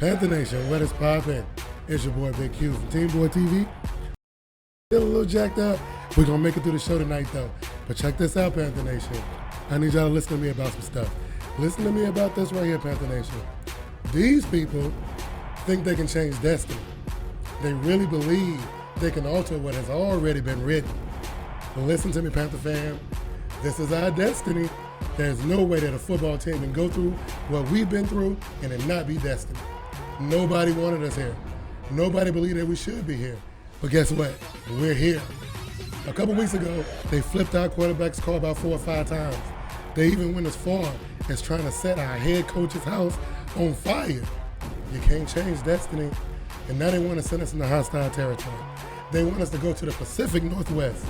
Panther Nation, what is poppin'? It's your boy Big Q from TeamBoydTV. Still a little jacked up. We're gonna make it through the show tonight though. But check this out, Panther Nation. I need y'all to listen to me about some stuff. Listen to me about this right here, Panther Nation. These people think they can change destiny. They really believe they can alter what has already been written. But listen to me, Panther fam. This is our destiny. There's no way that a football team can go through what we've been through and it not be destiny. Nobody wanted us here. Nobody believed that we should be here. But guess what? We're here. A couple weeks ago, they flipped our quarterback's call about 4 or 5 times. They even went as far as trying to set our head coach's house on fire. You can't change destiny. And now they want to send us into hostile territory. They want us to go to the Pacific Northwest.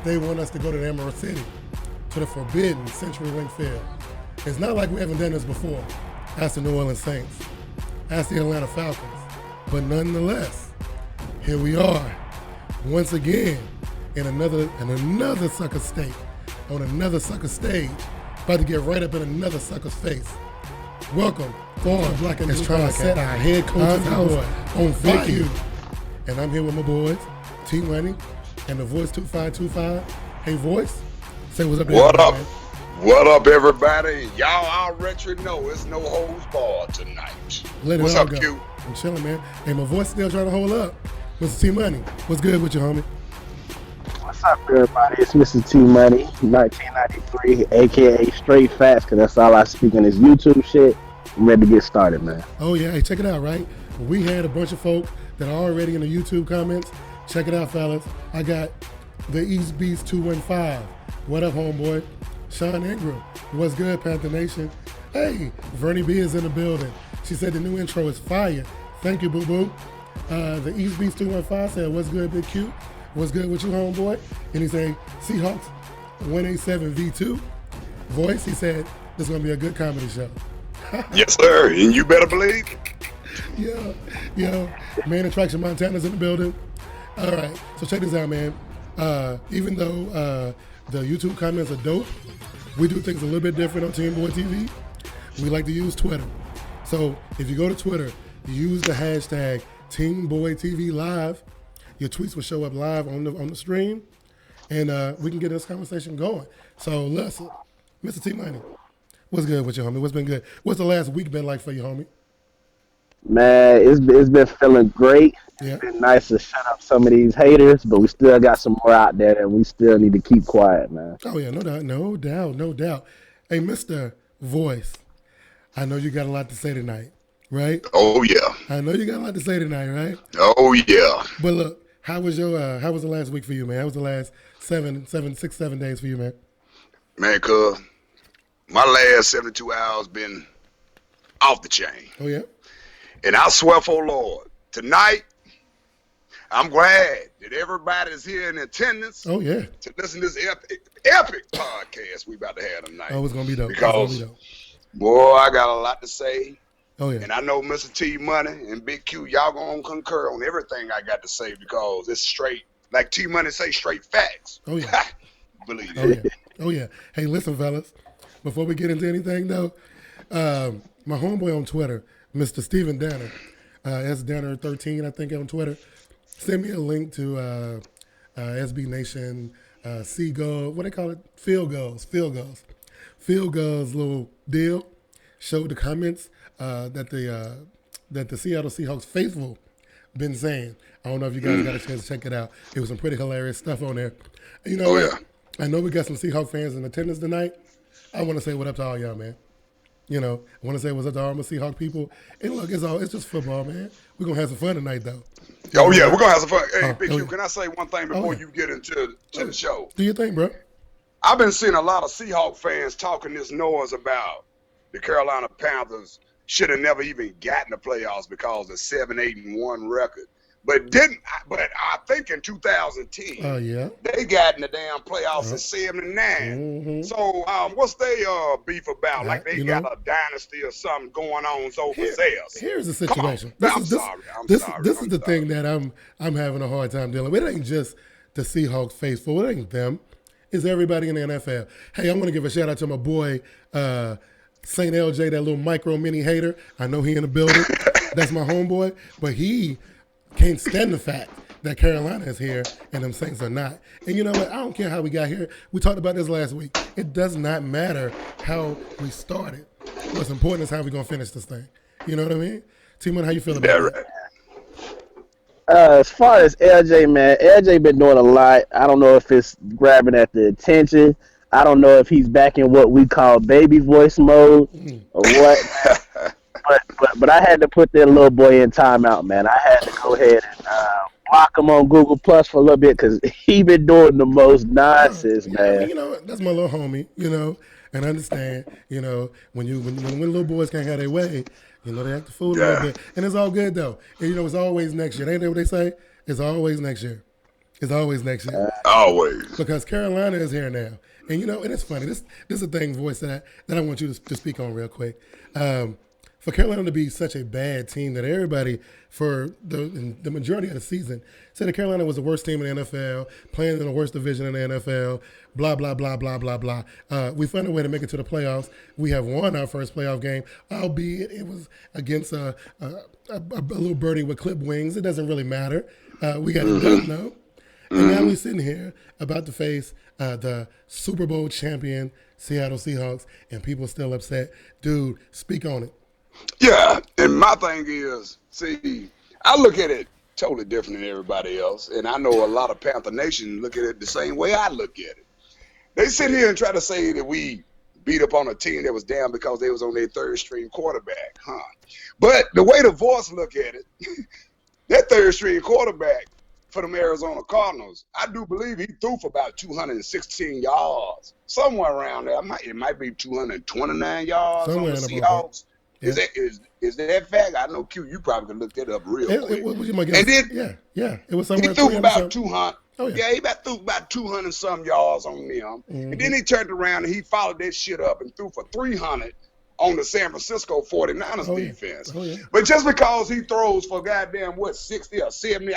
They want us to go to the Emerald City, to the forbidden CenturyLink Field. It's not like we haven't done this before. That's the New Orleans Saints. That's the Atlanta Falcons. But nonetheless, here we are, once again, in another sucker state, on another sucker stage, about to get right up in another sucker's face. Welcome, Foreign Black and is trying to set our head coach's house on fire. And I'm here with my boys, T-Money, and the Voice 2525. Hey, Voice, say what's up. What up? Man. What up, everybody? Y'all already know it's no holds barred tonight. What's up, Q? I'm chilling, man. Hey, my voice still trying to hold up. Mr. T-Money, what's good with you, homie? What's up, everybody? It's Mr. T-Money, 1993, a.k.a. Straight Facts, because that's all I speak on this YouTube shit. I'm ready to get started, man. Oh, yeah. Hey, check it out, right? We had a bunch of folk that are already in the YouTube comments. Check it out, fellas. I got the East Beast 215. What up, homeboy? Sean Ingram. What's good, Panther Nation? Hey, Vernie B is in the building. She said the new intro is fire. Thank you, boo-boo. The East Beast 215 said, what's good, Big Q? What's good with you, homeboy? And he said, Seahawks 187 V2. Voice, he said, this is going to be a good comedy show. Yes, sir. And you better believe. Yeah. Main Attraction Montana's in the building. All right, so check this out, man. Even though the YouTube comments are dope, we do things a little bit different on TeamBoydTV. We like to use Twitter. So if you go to Twitter, use the hashtag TeamBoydTV Live. Your tweets will show up live on the stream, and we can get this conversation going. So listen, Mr. T-Money, what's good with you, homie? What's been good? What's the last week been like for you, homie? Man, it's been feeling great. Yeah. It's been nice to shut up some of these haters, but we still got some more out there that we still need to keep quiet, man. Oh, yeah, no doubt. Hey, Mr. Voice, I know you got a lot to say tonight, right? Oh, yeah. I know you got a lot to say tonight, right? Oh, yeah. But look, how was the last week for you, man? How was the last 7 days for you, man? Man, cuz my last 72 hours been off the chain. Oh, yeah? And I swear for Lord, tonight, I'm glad that everybody's here in attendance. Oh, yeah. To listen to this epic podcast we about to have tonight. Oh, it's going to be dope. Because, boy, I got a lot to say. Oh, yeah. And I know Mr. T-Money and Big Q, y'all going to concur on everything I got to say because it's straight, like T-Money say, straight facts. Oh, yeah. Believe it. it. Oh, yeah. Hey, listen, fellas, before we get into anything, though, my homeboy on Twitter, Mr. Steven Danner, S. Danner13, I think, on Twitter, send me a link to SB Nation, Seagull, what they call it? Field Goals little deal. Showed the comments that the Seattle Seahawks faithful been saying. I don't know if you guys got a chance to check it out. It was some pretty hilarious stuff on there. You know what? I know we got some Seahawks fans in attendance tonight. I want to say what up to all y'all, man. You know, I want to say what's up to all my Seahawk people. And look, it's just football, man. We're going to have some fun tonight, though. Oh, yeah, we're going to have some fun. Hey, Big Q, can I say one thing before you get into the show? Do your thing, bro. I've been seeing a lot of Seahawk fans talking this noise about the Carolina Panthers should have never even gotten the playoffs because of 7-8-1 record. But I think in 2010, yeah, they got in the damn playoffs at 7-9. So what's they beef about? Like they got a dynasty or something going on overseas. Here's the situation. I'm sorry. This is the thing that I'm having a hard time dealing with. It ain't just the Seahawks faithful. It ain't them. It's everybody in the NFL. Hey, I'm gonna give a shout out to my boy Saint LJ, that little micro mini hater. I know he in the building. That's my homeboy, but he can't stand the fact that Carolina is here and them Saints are not. And you know what? I don't care how we got here. We talked about this last week. It does not matter how we started. What's important is how we gonna finish this thing. You know what I mean? T-Man, how you feel about that? As far as LJ, man, LJ been doing a lot. I don't know if it's grabbing at the attention. I don't know if he's back in what we call baby voice mode or what. But I had to put that little boy in timeout, man. I had to go ahead and block him on Google Plus for a little bit because he been doing the most nonsense, man. I mean, you know, that's my little homie, you know, and I understand, you know, when little boys can't have their way, you know, they act the fool a little bit. And it's all good, though. And, you know, it's always next year. Ain't that what they say? It's always next year. It's always next year. Always. Because Carolina is here now. And, you know, and it's funny. This is a thing, voice, that I want you to speak on real quick. For Carolina to be such a bad team that everybody, for the majority of the season, said that Carolina was the worst team in the NFL, playing in the worst division in the NFL, blah, blah, blah, blah, blah, blah. We found a way to make it to the playoffs. We have won our first playoff game, albeit it was against a little birdie with clip wings. It doesn't really matter. We got it done, though. And now we're sitting here about to face the Super Bowl champion Seattle Seahawks, and people still upset. Dude, speak on it. Yeah, and my thing is, see, I look at it totally different than everybody else, and I know a lot of Panther Nation look at it the same way I look at it. They sit here and try to say that we beat up on a team that was down because they was on their third-string quarterback, But the way the voice look at it, that third-string quarterback for them Arizona Cardinals, I do believe he threw for about 216 yards, somewhere around there. It might be 229 yards somewhere on the Seahawks. Yeah. Is that fact? I know Q. You probably can look that up real quick. And then it was somewhere. He threw about 200. Oh, yeah. He threw about 200 some yards on them, and then he turned around and he followed that shit up and threw for 300 on the San Francisco 49ers defense. Oh, yeah. But just because he throws for goddamn 60 or 70,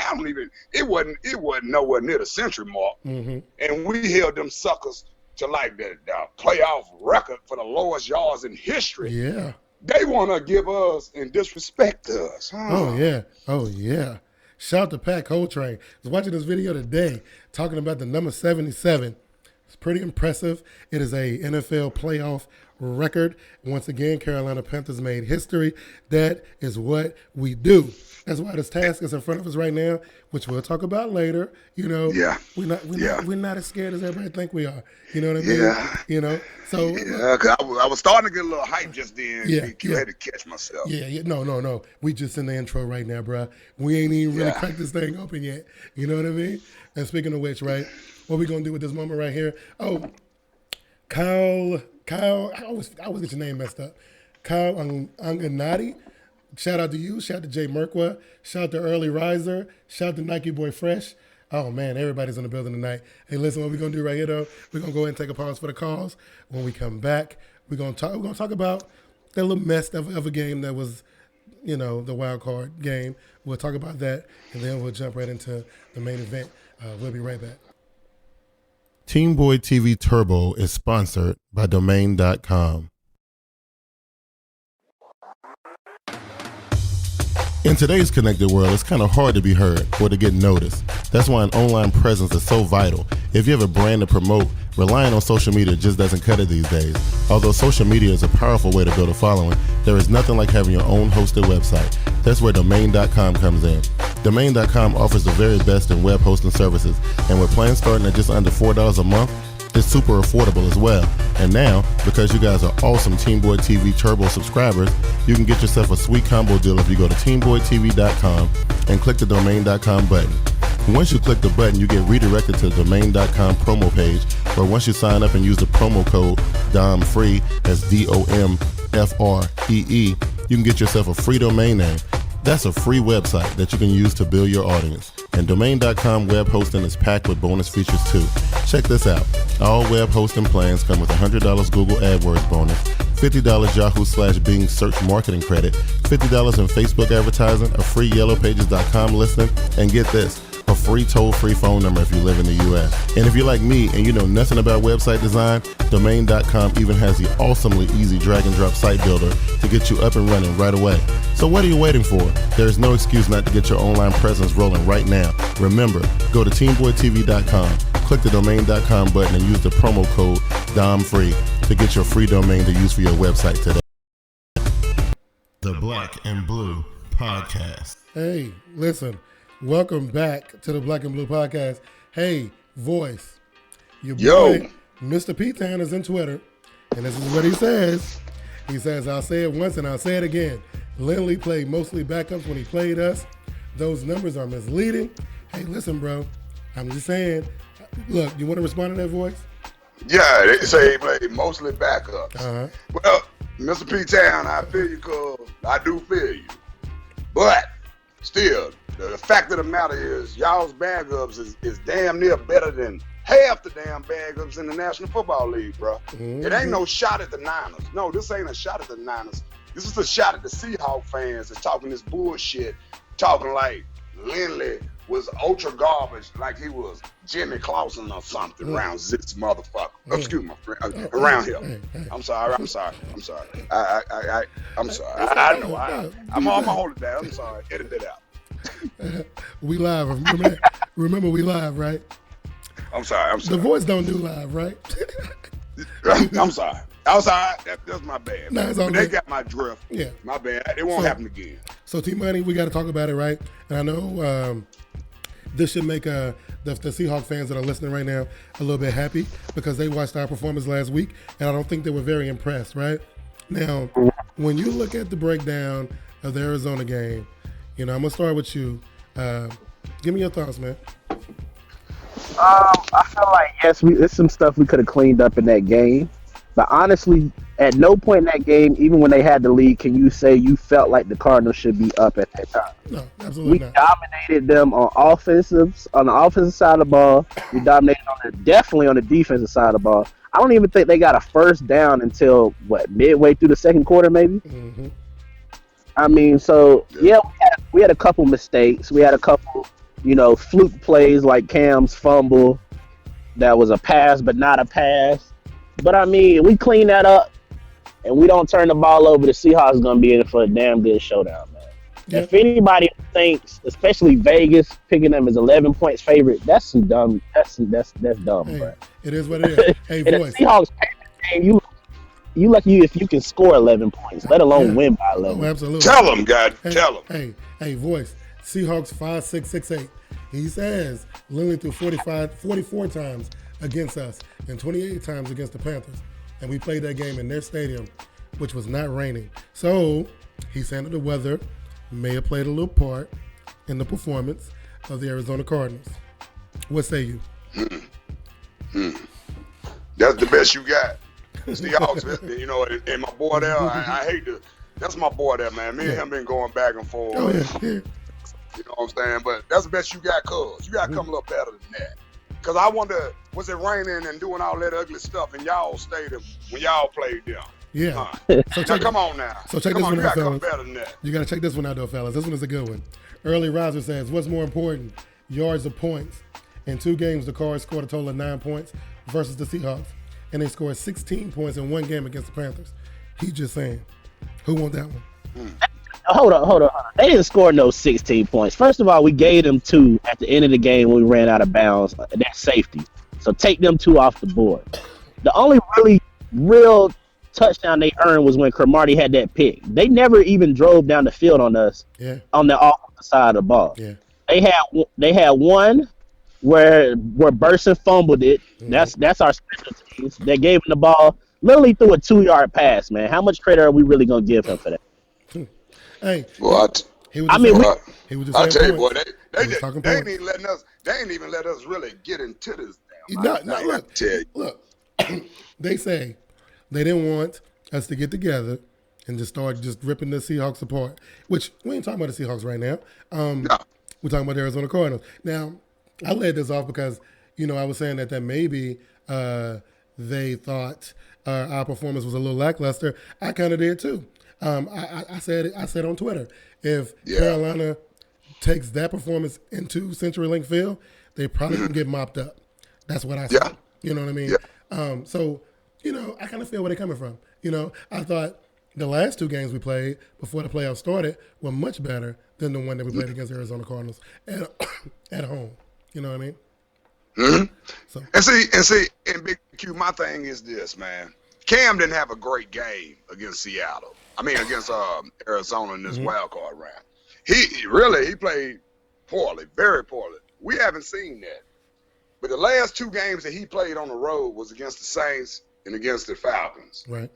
it wasn't nowhere near the century mark, and we held them suckers to like the playoff record for the lowest yards in history. Yeah. They want to give us and disrespect us. Oh, yeah. Shout to Pat Coltrane. I was watching this video today talking about the number 77. It's pretty impressive. It is a NFL playoff record. Once again, Carolina Panthers made history. That is what we do. That's why this task is in front of us right now, which we'll talk about later. You know, we're not as scared as everybody think we are. You know what I mean? Yeah. You know, so cause I was starting to get a little hype just then. I had to catch myself. Yeah. No. We just in the intro right now, bro. We ain't even really cracked this thing open yet. You know what I mean? And speaking of which, right, what we gonna do with this moment right here? Oh, Kyle, I always get your name messed up. Kyle Anganati. Shout out to you. Shout out to Jay Merkwa. Shout out to Early Riser. Shout out to Nike Boy Fresh. Oh, man, everybody's in the building tonight. Hey, listen, what we're going to do right here, though, we're going to go ahead and take a pause for the calls. When we come back, we're going to talk about that little mess of a game that was, you know, the wild card game. We'll talk about that, and then we'll jump right into the main event. We'll be right back. TeamBoydTV Turbo is sponsored by Domain.com. In today's connected world, it's kind of hard to be heard or to get noticed. That's why an online presence is so vital. If you have a brand to promote, relying on social media just doesn't cut it these days. Although social media is a powerful way to build a following, there is nothing like having your own hosted website. That's where Domain.com comes in. Domain.com offers the very best in web hosting services, and with plans starting at just under $4 a month, it's super affordable as well. And now, because you guys are awesome TeamBoydTV Turbo subscribers, you can get yourself a sweet combo deal if you go to TeamBoydTV.com and click the Domain.com button. Once you click the button, you get redirected to the domain.com promo page, where once you sign up and use the promo code DOMFREE, that's DOMFREE, you can get yourself a free domain name. That's a free website that you can use to build your audience. And domain.com web hosting is packed with bonus features too. Check this out. All web hosting plans come with $100 Google AdWords bonus, $50 Yahoo/Bing search marketing credit, $50 in Facebook advertising, a free yellowpages.com listing, and get this, a free toll-free phone number if you live in the U.S. And if you're like me and you know nothing about website design, domain.com even has the awesomely easy drag-and-drop site builder to get you up and running right away. So what are you waiting for? There's no excuse not to get your online presence rolling right now. Remember, go to TeamBoydTV.com, click the domain.com button, and use the promo code DOMFREE to get your free domain to use for your website today. The Black and Blue Podcast. Hey, listen. Welcome back to the Black and Blue Podcast. Hey, Voice. Your boy, Mr. P-Town is in Twitter, and this is what he says. He says, I'll say it once and I'll say it again. Lindley played mostly backups when he played us. Those numbers are misleading. Hey, listen, bro. I'm just saying. Look, you want to respond to that, Voice? Yeah, they say he played mostly backups. Uh-huh. Well, Mr. P-Town, I feel you, cuz I do feel you. But still, the fact of the matter is, y'all's backups is damn near better than half the damn backups in the National Football League, bro. Mm-hmm. It ain't no shot at the Niners. No, this ain't a shot at the Niners. This is a shot at the Seahawks fans that's talking this bullshit, talking like Lindley was ultra garbage, like he was Jimmy Clausen or something around this motherfucker. Excuse me, around here. I'm sorry. I'm sorry. I'm sorry. I know. I'm gonna hold it down. I'm sorry. Edit it out. We live. Remember, we live, right? I'm sorry. The Voice don't do live, right? I'm sorry. That's my bad. Nah, it's all they good. got my drift. Yeah. My bad. It won't happen again. So, T-Money, we got to talk about it, right? And I know this should make the Seahawks fans that are listening right now a little bit happy because they watched our performance last week, and I don't think they were very impressed, right? Now, when you look at the breakdown of the Arizona game, you know, I'm going to start with you. Give me your thoughts, man. I feel like, yes, there's some stuff we could have cleaned up in that game. But honestly, at no point in that game, even when they had the lead, can you say you felt like the Cardinals should be up at that time? No, absolutely not. We dominated them on the offensive side of the ball. We dominated definitely on the defensive side of the ball. I don't even think they got a first down until, midway through the second quarter, maybe? Mm-hmm. I mean, so, yeah, we had a couple mistakes. We had a couple, fluke plays like Cam's fumble that was a pass but not a pass. But, I mean, we clean that up and we don't turn the ball over. The Seahawks are going to be in for a damn good showdown, man. Yep. If anybody thinks, especially Vegas, picking them as 11 points favorite, that's some dumb. That's dumb, hey, bro. It is what it is. Hey, Voice. The Seahawks game, you lucky if you can score 11 points, let alone win by 11. Oh, absolutely. Tell them, God. Tell them. Hey, Voice. Seahawks 5-6-6-8. He says Lindley threw 44 times against us and 28 times against the Panthers. And we played that game in their stadium, which was not raining. So he said that the weather may have played a little part in the performance of the Arizona Cardinals. What say you? That's the best you got. Seahawks, and my boy there, I hate to. That's my boy there, man. Me and him been going back and forth. Oh, yeah. You know what I'm saying? But that's the best you got, cuz. You got to come a little better than that. Because I wonder, was it raining and doing all that ugly stuff in y'all stadium when y'all played them? Yeah. So come on now. So check come this on, one you out, got to come fellas. better than that. You got to check this one out, though, fellas. This one is a good one. Early Riser says, what's more important, yards or points? In 2 games, the Cards scored a total of 9 points versus the Seahawks, and they scored 16 points in 1 game against the Panthers. He's just saying. Who won that one? Hold on. They didn't score no 16 points. First of all, we gave them 2 at the end of the game when we ran out of bounds. That's safety. So take them 2 off the board. The only real touchdown they earned was when Cromartie had that pick. They never even drove down the field on us on the offensive side of the ball. Yeah. They had one where Burson fumbled it. Mm-hmm. That's our special teams. They gave him the ball. Literally threw a 2-yard pass, man. How much credit are we really gonna give him for that? Hey, what? He was I just mean, saying, he was just I saying tell you, boy, points. they He was talking ain't points. even letting us. They ain't even let us really get into this damn No, thing. I look, tell you. look. They say they didn't want us to get together and just start just ripping the Seahawks apart. Which we ain't talking about the Seahawks right now. No. We're talking about the Arizona Cardinals. Now, I led this off because I was saying that maybe they thought our performance was a little lackluster. I kind of did too. I said on Twitter, if Carolina takes that performance into CenturyLink Field, they probably can get mopped up. That's what I said. Yeah. You know what I mean? Yeah. So, I kind of feel where they're coming from. I thought the last two games we played before the playoffs started were much better than the one that we played against Arizona Cardinals at home. You know what I mean? Mm-hmm. So. And see, and Big Q, my thing is this, man. Cam didn't have a great game against Seattle. I mean, against Arizona in this wild card round. He played poorly, very poorly. We haven't seen that. But the last two games that he played on the road was against the Saints and against the Falcons. Right.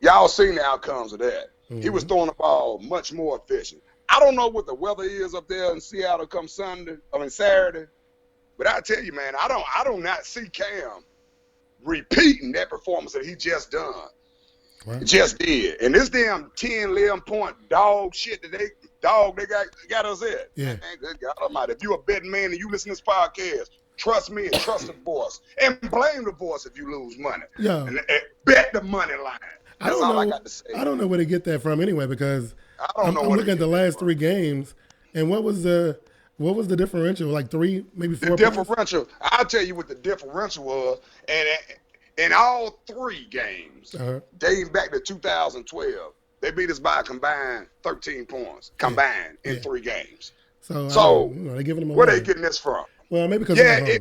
Y'all seen the outcomes of that. He was throwing the ball much more efficient. I don't know what the weather is up there in Seattle come Saturday. But I tell you, man, I do not see Cam repeating that performance that he just done. Right. Just did. And this damn 10, 11 point dog shit that they got us at. Yeah. Man, good God Almighty. If you a betting man and you listen to this podcast, trust me and trust the voice. And blame the voice if you lose money. Yeah. And bet the money line. That's all I got to say. I don't know where they get that from anyway, because I'm looking at the last three games, and what was the differential? Like 3, maybe 4 The differential, I'll tell you what the differential was. And in all 3 games, dating back to 2012, they beat us by a combined 13 points combined in 3 games. So they're giving them where they getting this from? Well, maybe because they're home.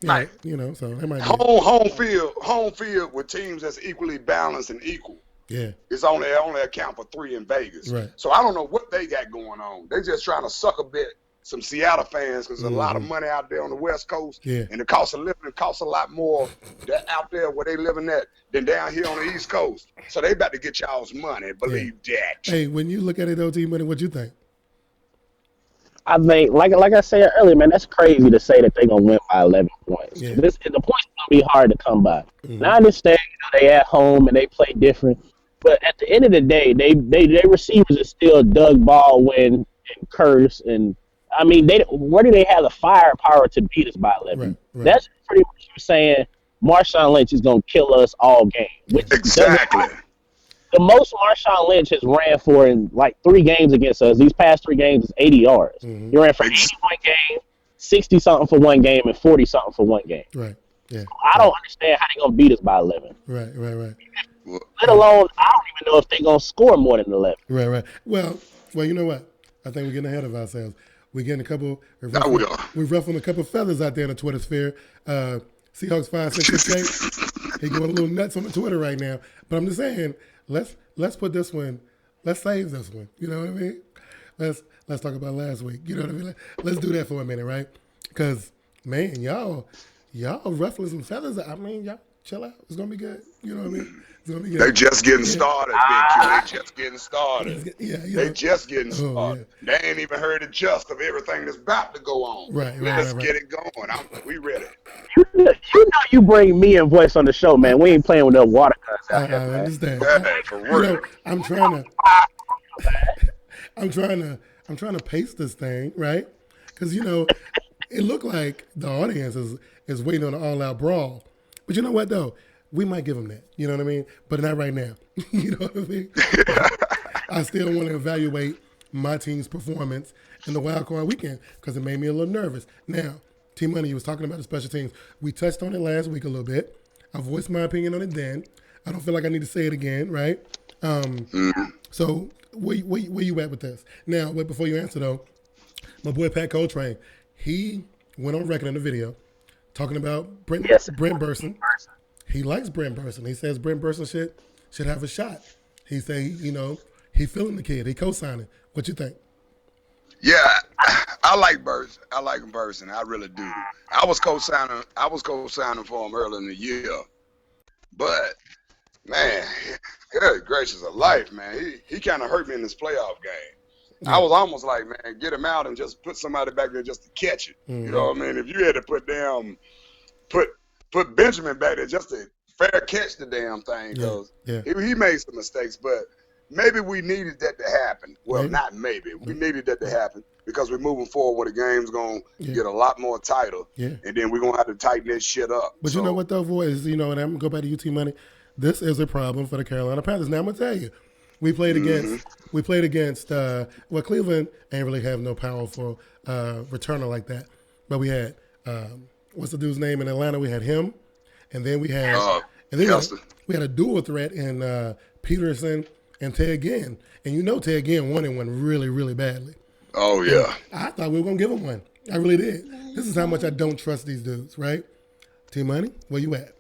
Right. So they might home field with teams that's equally balanced and equal. Yeah. It's only account for 3 in Vegas. Right. So I don't know what they got going on. They just trying to suck a bit some Seattle fans because there's a lot of money out there on the West Coast. Yeah. And the cost of living costs a lot more out there where they living at than down here on the East Coast. So they about to get y'all's money. Believe that. Hey, when you look at it, OT money, what you think? I think, like I said earlier, man, that's crazy to say that they're gonna win by 11 points. Yeah. The points gonna be hard to come by. Now I understand, they at home and they play different, but at the end of the day, they receivers are still Doug Baldwin and Curse, and I mean, where do they have the firepower to beat us by 11? Right. That's pretty much you saying Marshawn Lynch is gonna kill us all game. Exactly. The most Marshawn Lynch has ran for in like 3 games against us. These past 3 games is 80 yards. He ran for 81 game, 60 something for 1 game, and 40 something for 1 game. Right. Yeah. I don't understand how they're gonna beat us by 11. Right. Let alone, I don't even know if they're gonna score more than 11. Right. Well, you know what? I think we're getting ahead of ourselves. We're getting we're ruffling a couple feathers out there in the Twitter sphere. Seahawks 566. He going a little nuts on the Twitter right now. But I'm just saying, let's put this one. Let's save this one. You know what I mean? Let's talk about last week. You know what I mean? Let's do that for a minute, right? Because man, y'all ruffling some feathers. I mean, y'all chill out. It's gonna be good. You know what I mean? It's gonna be good. They just getting started, Big Q. They just getting started. Yeah, they just getting started. They ain't even heard the gist of everything that's about to go on. Right. Let's get it going. We ready. You know you bring me and Voice on the show, man. We ain't playing with no water guns out here, man. I understand. Yeah, for real. I'm trying to pace this thing, right? Because it looked like the audience is waiting on an all-out brawl. But you know what though? We might give them that. You know what I mean? But not right now. You know what I mean? I still want to evaluate my team's performance in the wild card weekend because it made me a little nervous. Now, Team Money, you was talking about the special teams. We touched on it last week a little bit. I voiced my opinion on it then. I don't feel like I need to say it again, right? So where you at with this? Now, wait, before you answer though, my boy Pat Coltrane, he went on record in a video talking about Brent Burson. He likes Brent Burson. He says Brent Burson should have a shot. He say, he feeling the kid. He co-signing. What you think? Yeah, I like Burson. I like him Burson. I really do. I was co-signing for him early in the year. But man, good gracious of life, man. He kind of hurt me in this playoff game. I was almost like, man, get him out and just put somebody back there just to catch it. You know what I mean? If you had to put Benjamin back there just to fair catch the damn thing, because he made some mistakes, but maybe we needed that to happen. Well, not maybe. We needed that to happen because we're moving forward where the game's going to get a lot more tighter, and then we're going to have to tighten this shit up. But you know what, though, boys? You know, and I'm going to go back to UT Money. This is a problem for the Carolina Panthers. Now, I'm going to tell you, we played against well, Cleveland ain't really have no powerful returner like that. But we had, what's the dude's name in Atlanta? We had him, and then we had we had a dual threat in Peterson and Ted Ginn. And you know Ted Ginn wanted one really, really badly. Oh, yeah. And I thought we were going to give him one. I really did. This is how much I don't trust these dudes, right? T-Money, where you at?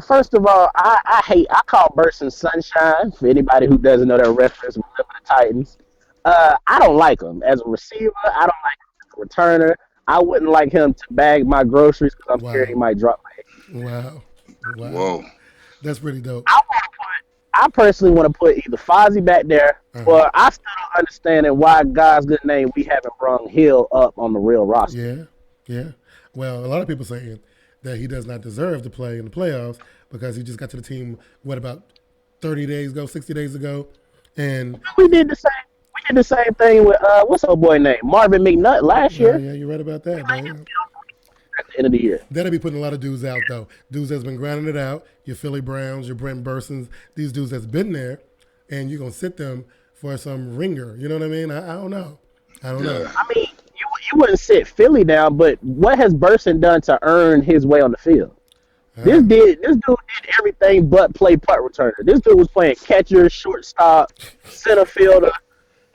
First of all, I call Burson Sunshine, for anybody who doesn't know that reference, with the Titans. I don't like him as a receiver. I don't like him as a returner. I wouldn't like him to bag my groceries because I'm scared he might drop my head. Wow. Whoa. That's pretty dope. I personally want to put either Fozzie back there, or I still don't understand why God's good name we haven't brung Hill up on the real roster. Yeah. Well, a lot of people saying that he does not deserve to play in the playoffs because he just got to the team, about 30 days ago, 60 days ago. And we did the same thing with, what's old boy name? Marvin McNutt last year. Yeah, you're right about that, man. At the end of the year. That'll be putting a lot of dudes out, though. Dudes that's been grinding it out, your Philly Browns, your Brent Bursons, these dudes that's been there, and you're going to sit them for some ringer. You know what I mean? I don't know. I mean, you wouldn't sit Philly down, but what has Burson done to earn his way on the field? This dude did everything but play punt returner. This dude was playing catcher, shortstop, center fielder,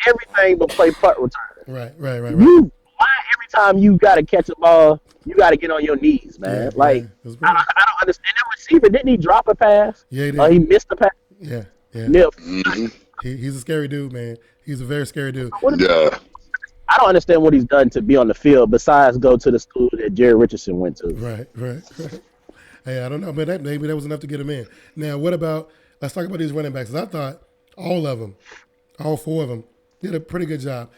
everything but play punt returner. Right. Why every time you got to catch a ball, you got to get on your knees, man? I don't understand. That receiver, didn't he drop a pass? Yeah, he did. Or he missed a pass? Yeah. Mm-hmm. He's a scary dude, man. He's a very scary dude. I don't understand what he's done to be on the field besides go to the school that Jerry Richardson went to. Right. Hey, I don't know, but maybe that was enough to get him in. Now, let's talk about these running backs. I thought all four of them, did a pretty good job.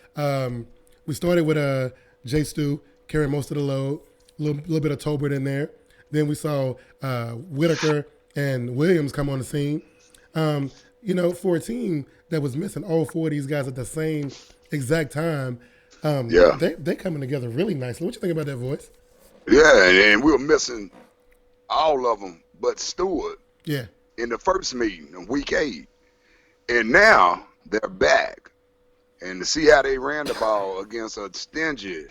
We started with Jay Stu carrying most of the load, a little bit of Tolbert in there. Then we saw Whitaker and Williams come on the scene. For a team that was missing all four of these guys at the same exact time, they coming together really nicely. What you think about that, Voice? Yeah, and we were missing all of them but Stewart. Yeah. In the first meeting in week 8, and now they're back. And to see how they ran the ball against a stingy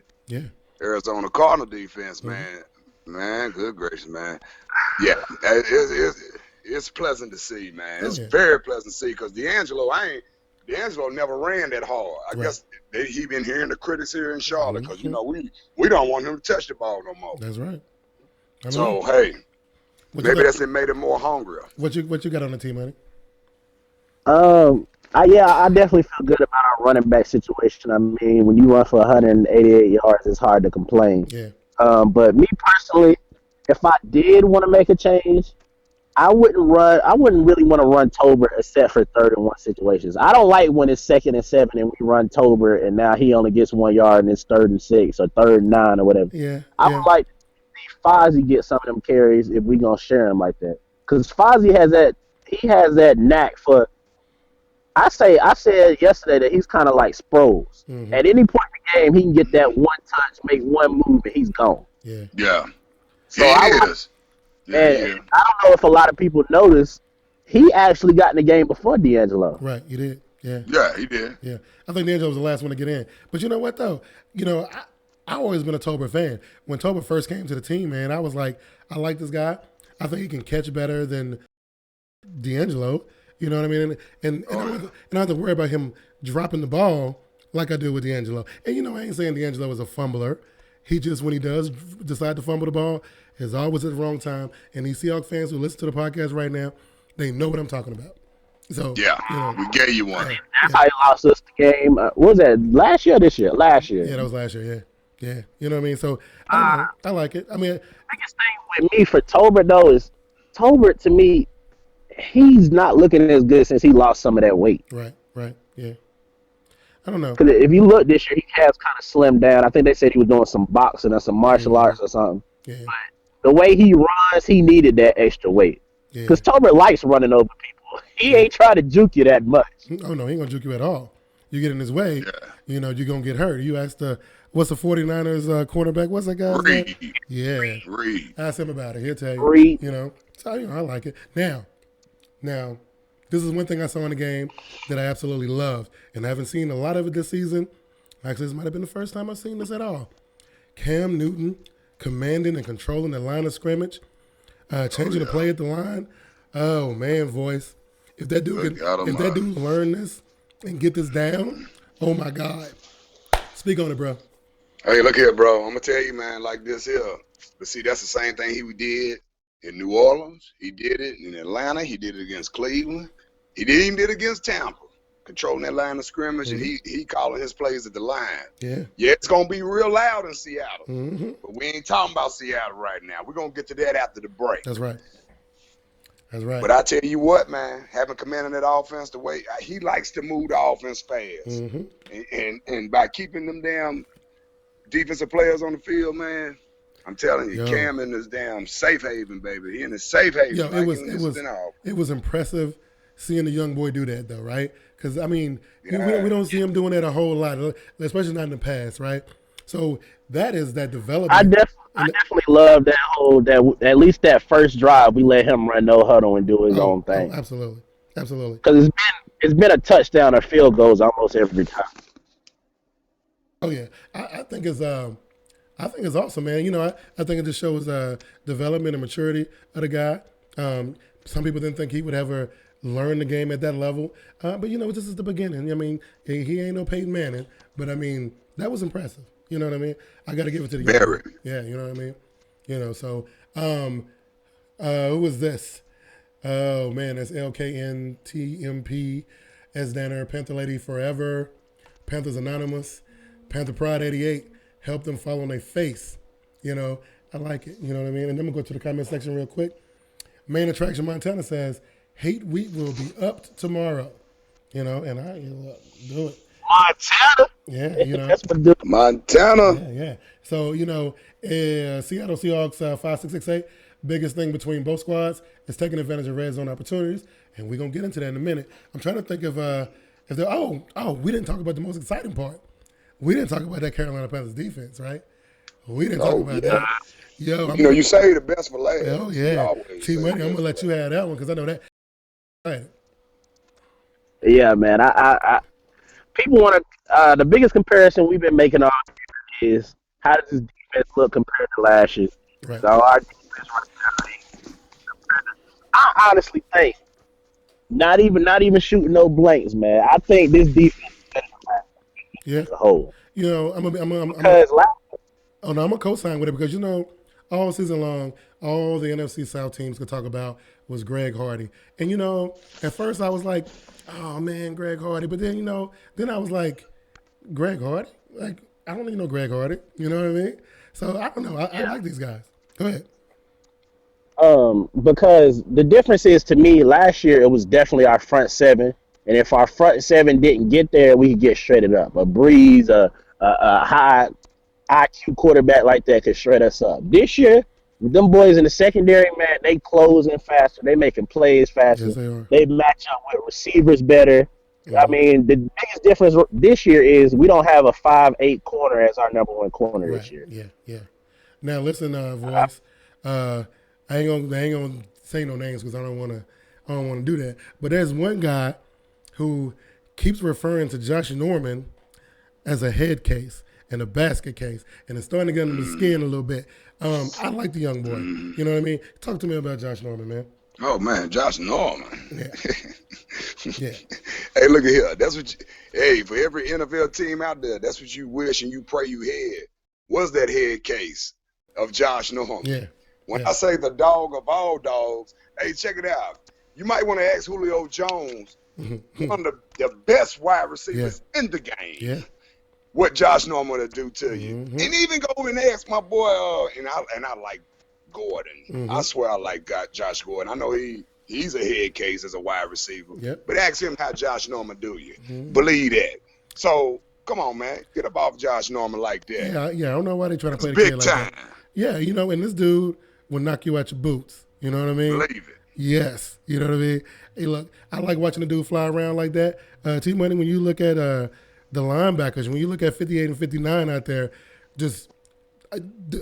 Arizona Cardinal defense, man, good gracious, man. Yeah, it's pleasant to see, man. It's very pleasant to see because D'Angelo never ran that hard. I guess he been hearing the critics here in Charlotte because, we don't want him to touch the ball no more. That's right. Hey, maybe that's made him more hungrier. What you got on the team, Money? I definitely feel good about our running back situation. I mean, when you run for 188 yards, it's hard to complain. Yeah. But me personally, if I did want to make a change, I wouldn't really want to run Tolbert except for 3rd and 1 situations. I don't like when it's 2nd and 7 and we run Tolbert and now he only gets 1 yard and it's 3rd and 6 or 3rd and 9 or whatever. Yeah. I would like to see Fozzie get some of them carries if we gonna share him like that. Because Fozzie has that knack for. I said yesterday that he's kind of like Sproles. Mm-hmm. At any point in the game, he can get that one touch, make one move, and he's gone. Yeah. So I don't know if a lot of people notice, he actually got in the game before D'Angelo. Right, he did. Yeah. Yeah, he did. Yeah. I think D'Angelo was the last one to get in. But you know what, though? I always been a Tolbert fan. When Tolbert first came to the team, man, I was like, I like this guy. I think he can catch better than D'Angelo. You know what I mean? And I don't have to worry about him dropping the ball like I do with D'Angelo. And, I ain't saying D'Angelo is a fumbler. He just, when he does decide to fumble the ball, is always at the wrong time. And these Seahawks fans who listen to the podcast right now, they know what I'm talking about. So we gave you one. That's how he lost us the game. What was that, last year or this year? Last year. Yeah, that was last year, yeah. You know what I mean? So, I like it. I mean, the biggest thing with me for Tolbert, though, is to me, he's not looking as good since he lost some of that weight. Right, yeah. I don't know. Because if you look this year, he has kind of slimmed down. I think they said he was doing some boxing or some martial arts or something. Yeah, The way he runs, he needed that extra weight. yeah. Because Tolbert likes running over people. He ain't trying to juke you that much. Oh no, he ain't gonna juke you at all. You get in his way, Yeah. you know, you're gonna get hurt. You asked what's the 49ers cornerback? What's that guy's name? Reed. Yeah. Reed. Ask him about it. He'll tell you. Reed. You know. So I like it. Now, this is one thing I saw in the game that I absolutely loved, and I haven't seen a lot of it this season. Actually, this might have been the first time I've seen this at all. Cam Newton commanding and controlling the line of scrimmage, changing the play at the line. Oh man, voice! If that dude learn this and get this down, oh my God! Speak on it, bro. Hey, look here, bro. I'm gonna tell you, man, like this here. But see, that's the same thing he did in New Orleans. He did it in Atlanta. He did it against Cleveland. He even did it against Tampa, controlling that line of scrimmage, and he calling his plays at the line. Yeah, it's gonna be real loud in Seattle, mm-hmm. but we ain't talking about Seattle right now. We're gonna get to that after the break. That's right. That's right. But I tell you what, man, having commanded that offense the way he likes to move the offense fast, and by keeping them damn defensive players on the field, man, I'm telling you, Cam in this damn safe haven, baby. He in his safe haven. Yo, it was impressive seeing the young boy do that, though, right? Because I mean, we don't see him doing that a whole lot, especially not in the past, right? So that is that development. I definitely love that at least that first drive we let him run no huddle and do his own thing. Oh, absolutely. Because it's been a touchdown or field goals almost every time. Oh yeah, I think it's awesome, man. You know, I think it just shows development and maturity of the guy. Some people didn't think he would ever learn the game at that level, but you know, this is the beginning. I mean, he ain't no Peyton Manning, but I mean, that was impressive. You know what I mean? I got to give it to the Very. Yeah, you know what I mean? You know, so who was this? Oh man, that's LKNTMP, S Danner, Panther Lady Forever, Panthers Anonymous, Panther Pride 88. Help them fall on their face. You know, I like it. You know what I mean? And then we'll go to the comment section real quick. Main Attraction Montana says, Hate Week will be upped tomorrow. You know, and I do it. Montana. Yeah, you know. That's what Montana. Yeah. So, you know, Seattle Seahawks 5668, biggest thing between both squads is taking advantage of red zone opportunities, and we're going to get into that in a minute. I'm trying to think of if they're, we didn't talk about the most exciting part. We didn't talk about that Carolina Panthers defense, right? We didn't talk about that. Yo, you say the best for last. Oh, yeah. T-Money, I'm going to let you have that one because I know that. Right. Yeah, man. I people want to. The biggest comparison we've been making all year is how does this defense look compared to last year? Right. So our defense right now, I honestly think not even shooting no blanks, man. I think this defense is better than last year as a whole. You know, I'm a co-sign with it because, you know, all season long, all the NFC South teams could talk about was Greg Hardy. And, you know, at first I was like, oh, man, Greg Hardy. But then, you know, I was like, Greg Hardy? Like, I don't even know Greg Hardy. You know what I mean? So, I don't know. I like these guys. Go ahead. Because the difference is, to me, last year it was definitely our front seven. And if our front seven didn't get there, we could get shredded up. A Breeze, a high IQ quarterback like that could shred us up. This year, them boys in the secondary, man, they closing faster. They making plays faster. Yes, they are. They match up with receivers better. Mm-hmm. I mean, the biggest difference this year is we don't have a 5'8" corner as our number one corner this year. Yeah. Now listen, voice. I ain't gonna say no names because I don't want to do that. But there's one guy who keeps referring to Josh Norman as a head case and a basket case, and it's starting to get under the skin a little bit. I like the young boy. You know what I mean? Talk to me about Josh Norman, man. Oh man, Josh Norman. Yeah. Hey, look at here. That's what. For every NFL team out there, that's what you wish and you pray you had. Was that head case of Josh Norman? Yeah. When I say the dog of all dogs, hey, check it out. You might want to ask Julio Jones, one of the best wide receivers in the game. Yeah. What Josh Norman will do to you. And even go and ask my boy, and I like Gordon. I swear I like Josh Gordon. I know he's a head case as a wide receiver. Yep. But ask him how Josh Norman do you. Believe that. So come on, man, get up off Josh Norman like that. Yeah. I don't know why they trying to It's play the big kid like time. that. Yeah, and this dude will knock you out your boots. You know what I mean? Believe it. Yes. You know what I mean? Hey, look, I like watching the dude fly around like that. T-Money, when you look at the linebackers, when you look at 58 and 59 out there, just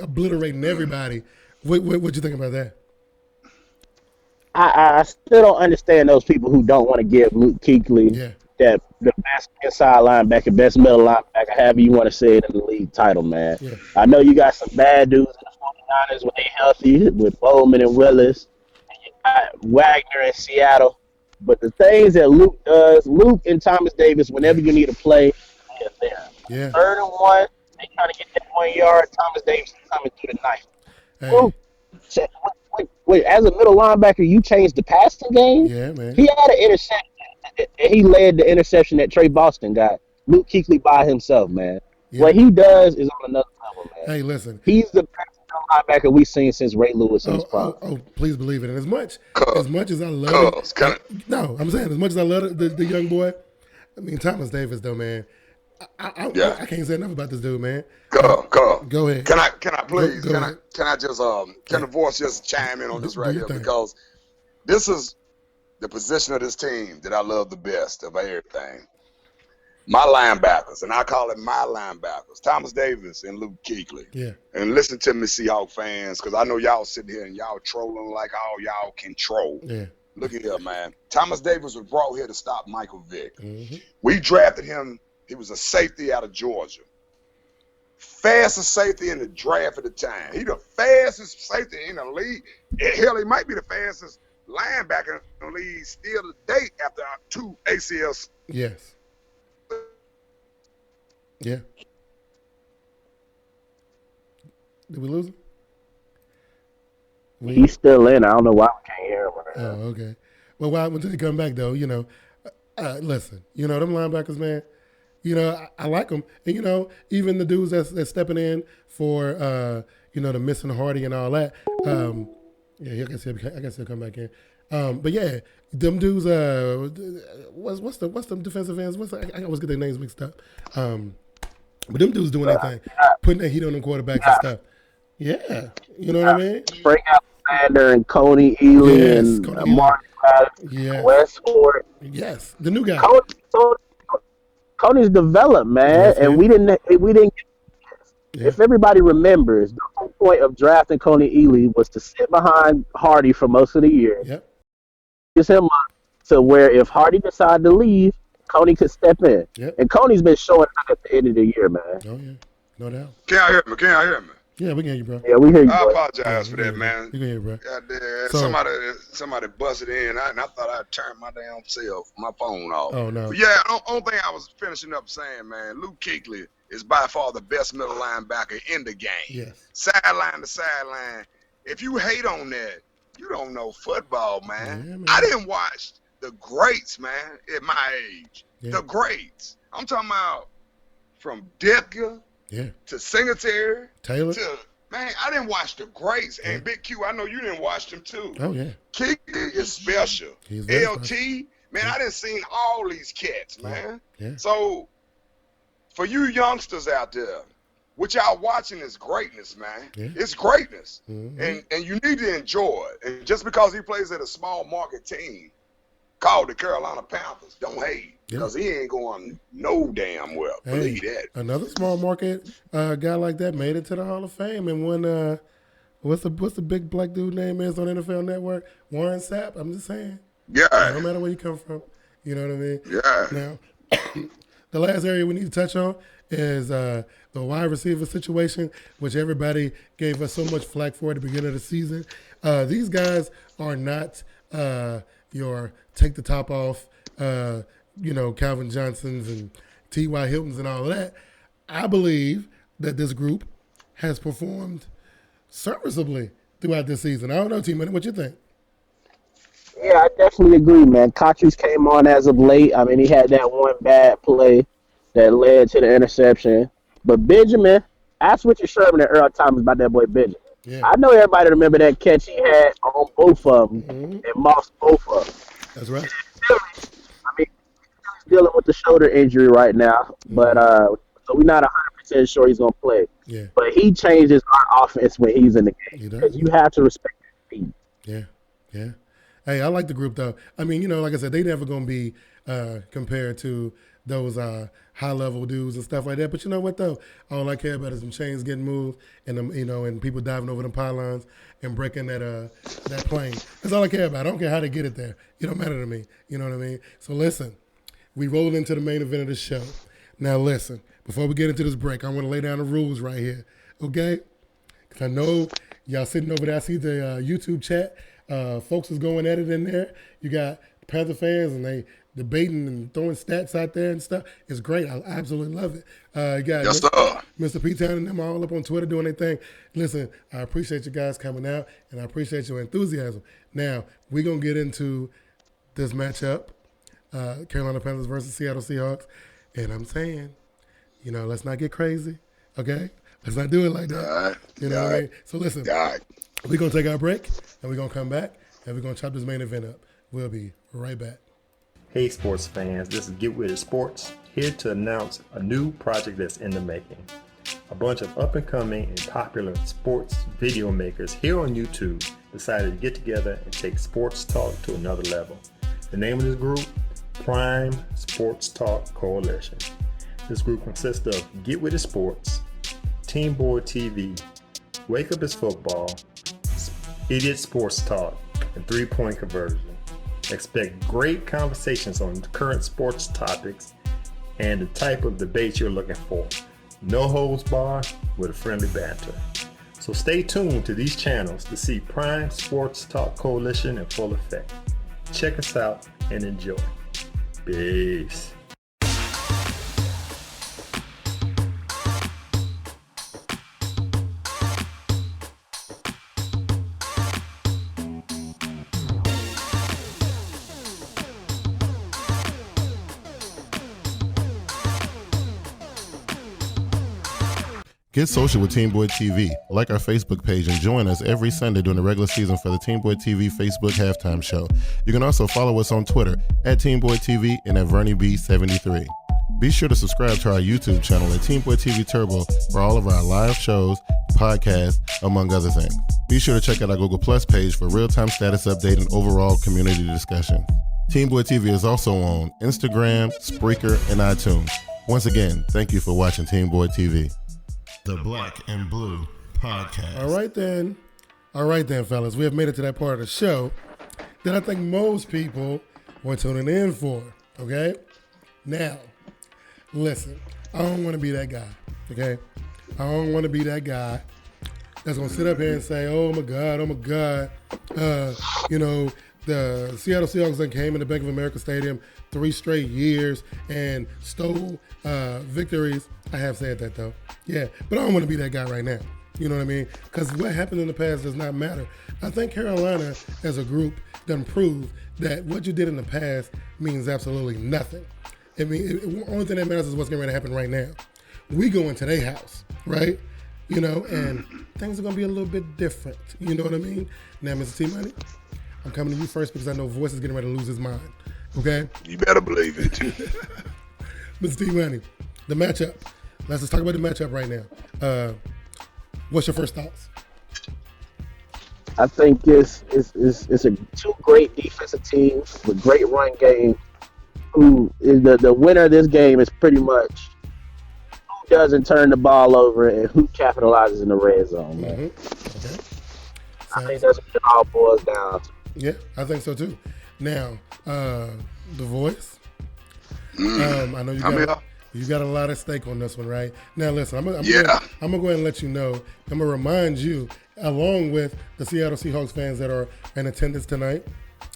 obliterating everybody. What you think about that? I still don't understand those people who don't want to give Luke Kuechly that the best inside linebacker, best middle linebacker, however you want to say it, in the league title, man. Yeah. I know you got some bad dudes in the 49ers when they healthy with Bowman and Willis, and you got Wagner in Seattle. But the things that Luke does, Luke and Thomas Davis, whenever you need to play, they're there. Yeah. 3rd and 1, they trying to get that 1 yard. Thomas Davis is coming through the knife. Hey. Luke, wait, as a middle linebacker, you changed the passing game? Yeah, man. He had an interception. He led the interception that Trey Boston got. Luke Kuechly by himself, man. Yeah. What he does is on another level, man. Hey, listen. He's the best linebacker we've seen since Ray Lewis in his prime. Please believe it. And as much as I love it, no, I'm saying as much as I love the young boy, I mean Thomas Davis though, man. I can't say enough about this dude, man. Go ahead. Can I please? Go can ahead. I just can the voice just chime in on this right here, because this is the position of this team that I love the best of everything. My linebackers, and I call it my linebackers, Thomas Davis and Luke Kuechly. Yeah. And listen to me, Seahawks fans, because I know y'all sitting here and y'all trolling like all y'all can troll. Yeah. Look at here, man. Thomas Davis was brought here to stop Michael Vick. Mm-hmm. We drafted him. He was a safety out of Georgia. Fastest safety in the draft at the time. He the fastest safety in the league. Hell, he might be the fastest linebacker in the league still today after 2 ACLs. Yes. Yeah. Did we lose him? He's still in. I don't know why we can't hear him right now. Oh, okay. Well, until they come back, though, listen, them linebackers, man, I like them. And, even the dudes that's stepping in for, the missing Hardy and all that. Yeah, I guess he'll come back in. But yeah, them dudes. What's the defensive ends? I always get their names mixed up. But them dudes doing their thing, putting that heat on the quarterbacks and stuff. Yeah, you know what I mean. Break out Sander and Coney Ely and Mark Westport. Yes, the new guy. Coney's developed, man, and we didn't. Yeah. If everybody remembers, the whole point of drafting Coney Ely was to sit behind Hardy for most of the year. Yep. Use him up to where if Hardy decided to leave, Coney could step in. Yep. And Coney's been showing up at the end of the year, man. Oh yeah, no doubt. Can y'all hear me? Yeah, we can hear you, bro. Yeah, we hear you. I apologize for that, man. You can hear, bro. Somebody busted in, and I thought I'd turn my damn my phone off. Oh no. But yeah, only thing I was finishing up saying, man, Luke Kuechly is by far the best middle linebacker in the game. Yes. Sideline to sideline. If you hate on that, you don't know football, man. Yeah, man. I didn't watch the greats, man, at my age. Yeah. The greats. I'm talking about from Ditka to Singletary Taylor. Man, I didn't watch the greats. And Big Q, I know you didn't watch them too. Oh yeah. Kuechly is special. LT, man, I done seen all these cats, man. Yeah. So for you youngsters out there, what y'all watching is greatness, man. Yeah. It's greatness. Mm-hmm. And you need to enjoy it. And just because he plays at a small market team called the Carolina Panthers, don't hate. Because he ain't going no damn well. Believe that. Another small market guy like that made it to the Hall of Fame and won. What's the big black dude name is on NFL Network? Warren Sapp. I'm just saying. Yeah. No matter where you come from, you know what I mean. Yeah. Now, the last area we need to touch on is the wide receiver situation, which everybody gave us so much flack for at the beginning of the season. These guys are not your take the top off. Calvin Johnsons and T.Y. Hiltons and all of that. I believe that this group has performed serviceably throughout this season. I don't know, T-Man, what you think? Yeah, I definitely agree, man. Kachus came on as of late. I mean, he had that one bad play that led to the interception. But Benjamin, ask Richard Sherman and Earl Thomas about that boy Benjamin. Yeah. I know everybody remember that catch he had on both of them and mossed both of them. That's right. dealing with the shoulder injury right now, but so we're not 100% sure he's gonna play. Yeah, But he changes our offense when he's in the game he because does. you have to respect his speed. Yeah, yeah. Hey, I like the group though. I mean, like I said, they never gonna be compared to those high level dudes and stuff like that. But you know what though? All I care about is some chains getting moved and them, and people diving over them pylons and breaking that plane. That's all I care about. I don't care how they get it there. It don't matter to me. You know what I mean? So listen, we roll into the main event of the show. Now listen, before we get into this break, I want to lay down the rules right here, okay? Because I know y'all sitting over there. I see the YouTube chat. Folks is going at it in there. You got Panther fans and they debating and throwing stats out there and stuff. It's great. I absolutely love it. You got Yes, sir. Mr. P Town and them all up on Twitter doing their thing. Listen, I appreciate you guys coming out and I appreciate your enthusiasm. Now, we're going to get into this matchup, Carolina Panthers versus Seattle Seahawks. And I'm saying, let's not get crazy, okay? Let's not do it like that. All right. You know what I mean? So listen, All right. we're going to take our break, and we're going to come back, and we're going to chop this main event up. We'll be right back. Hey sports fans, this is Get With It Sports, here to announce a new project that's in the making. A bunch of up-and-coming and popular sports video makers here on YouTube decided to get together and take sports talk to another level. The name of this group, Prime Sports Talk Coalition. This group consists of Get With It Sports, TeamBoydTV, Wake Up Is Football, Idiot Sports Talk, and 3-Point Conversion. Expect great conversations on current sports topics and the type of debate you're looking for. No holds barred with a friendly banter. So stay tuned to these channels to see Prime Sports Talk Coalition in full effect. Check us out and enjoy. Peace. Get social with Team Boyd TV. Like our Facebook page and join us every Sunday during the regular season for the Team Boyd TV Facebook halftime show. You can also follow us on Twitter at Team Boyd TV and at VernieB73. Be sure to subscribe to our YouTube channel at Team Boyd TV Turbo for all of our live shows, podcasts, among other things. Be sure to check out our Google Plus page for real-time status update and overall community discussion. Team Boyd TV is also on Instagram, Spreaker, and iTunes. Once again, thank you for watching Team Boyd TV. The Black and Blue Podcast. All right, then, fellas. We have made it to that part of the show that I think most people were tuning in for, okay? Now, listen, I don't want to be that guy, okay? I don't want to be that guy that's going to sit up here and say, oh, my God, the Seattle Seahawks that came in the Bank of America Stadium 3 straight years and stole victories. I have said that, though. Yeah, but I don't want to be that guy right now. You know what I mean? Because what happened in the past does not matter. I think Carolina, as a group, done proved that what you did in the past means absolutely nothing. I mean, the only thing that matters is what's going to happen right now. We go into their house, right? And things are going to be a little bit different. You know what I mean? Now, Mr. T-Money, I'm coming to you first because I know Voice is getting ready to lose his mind. Okay? You better believe it. Mr. T-Money, the matchup. Let's just talk about the matchup right now. What's your first thoughts? I think it's a two great defensive teams with great run game. Who is the winner of this game is pretty much who doesn't turn the ball over and who capitalizes in the red zone. Man. Okay. I think that's what it all boils down to. Yeah, I think so too. Now, the Voice. I know you got a lot at stake on this one, right? Now, listen, I'm gonna go ahead and let you know. I'm gonna remind you, along with the Seattle Seahawks fans that are in attendance tonight,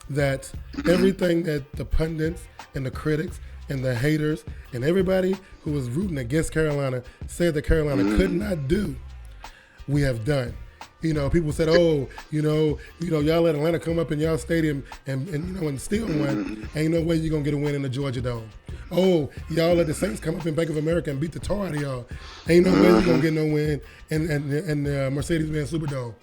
that everything that the pundits and the critics and the haters and everybody who was rooting against Carolina said that Carolina could not do, we have done. People said, y'all let Atlanta come up in y'all stadium and steal one. Ain't no way you're going to get a win in the Georgia Dome. Oh, y'all let the Saints come up in Bank of America and beat the tar out of y'all. Ain't no way you're going to get no win in the Mercedes-Benz Superdome.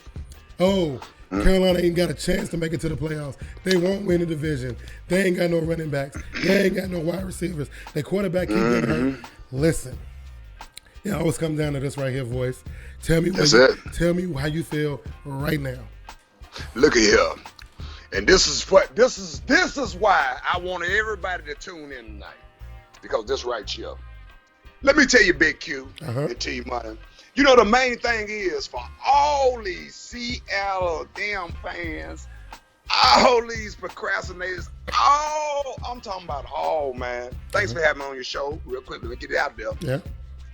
Oh, Carolina ain't got a chance to make it to the playoffs. They won't win the division. They ain't got no running backs. They ain't got no wide receivers. Their quarterback keep getting hurt. Listen, it always comes down to this right here, voice. Tell me tell me how you feel right now. Look at here. And this is why I want everybody to tune in tonight. Because this right here. Let me tell you, Big Q and T Money. You know, the main thing is for all these Seattle damn fans, all these procrastinators, I'm talking about all, man. Thanks for having me on your show. Real quick, let me get it out there. Yeah.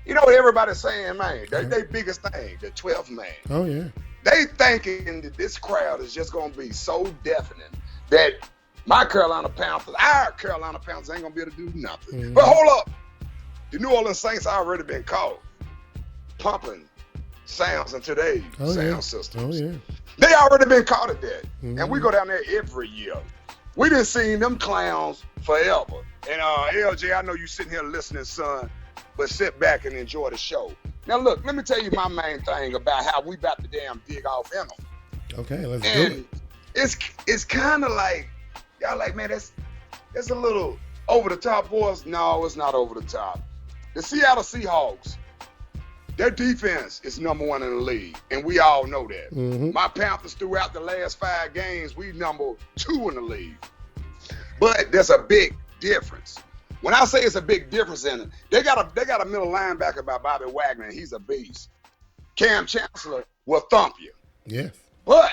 You know what everybody's saying, man? They biggest thing, the 12th man. Oh, yeah. They thinking that this crowd is just going to be so deafening that our Carolina Panthers ain't going to be able to do nothing. Mm-hmm. But hold up. The New Orleans Saints already been caught pumping sounds into their sound systems. Oh, yeah. They already been caught at that. Mm-hmm. And we go down there every year. We done seen them clowns forever. And LJ, I know you sitting here listening, son, but sit back and enjoy the show. Now, look, let me tell you my main thing about how we about to damn dig off in them. Okay, let's do it. It's kind of like, y'all like, man, that's a little over the top, boys. No, it's not over the top. The Seattle Seahawks, their defense is number 1 in the league, and we all know that. Mm-hmm. My Panthers throughout the last 5 games, we number 2 in the league. But there's a big difference. When I say it's a big difference in it, they got a middle linebacker by Bobby Wagner, and he's a beast. Cam Chancellor will thump you. Yes. But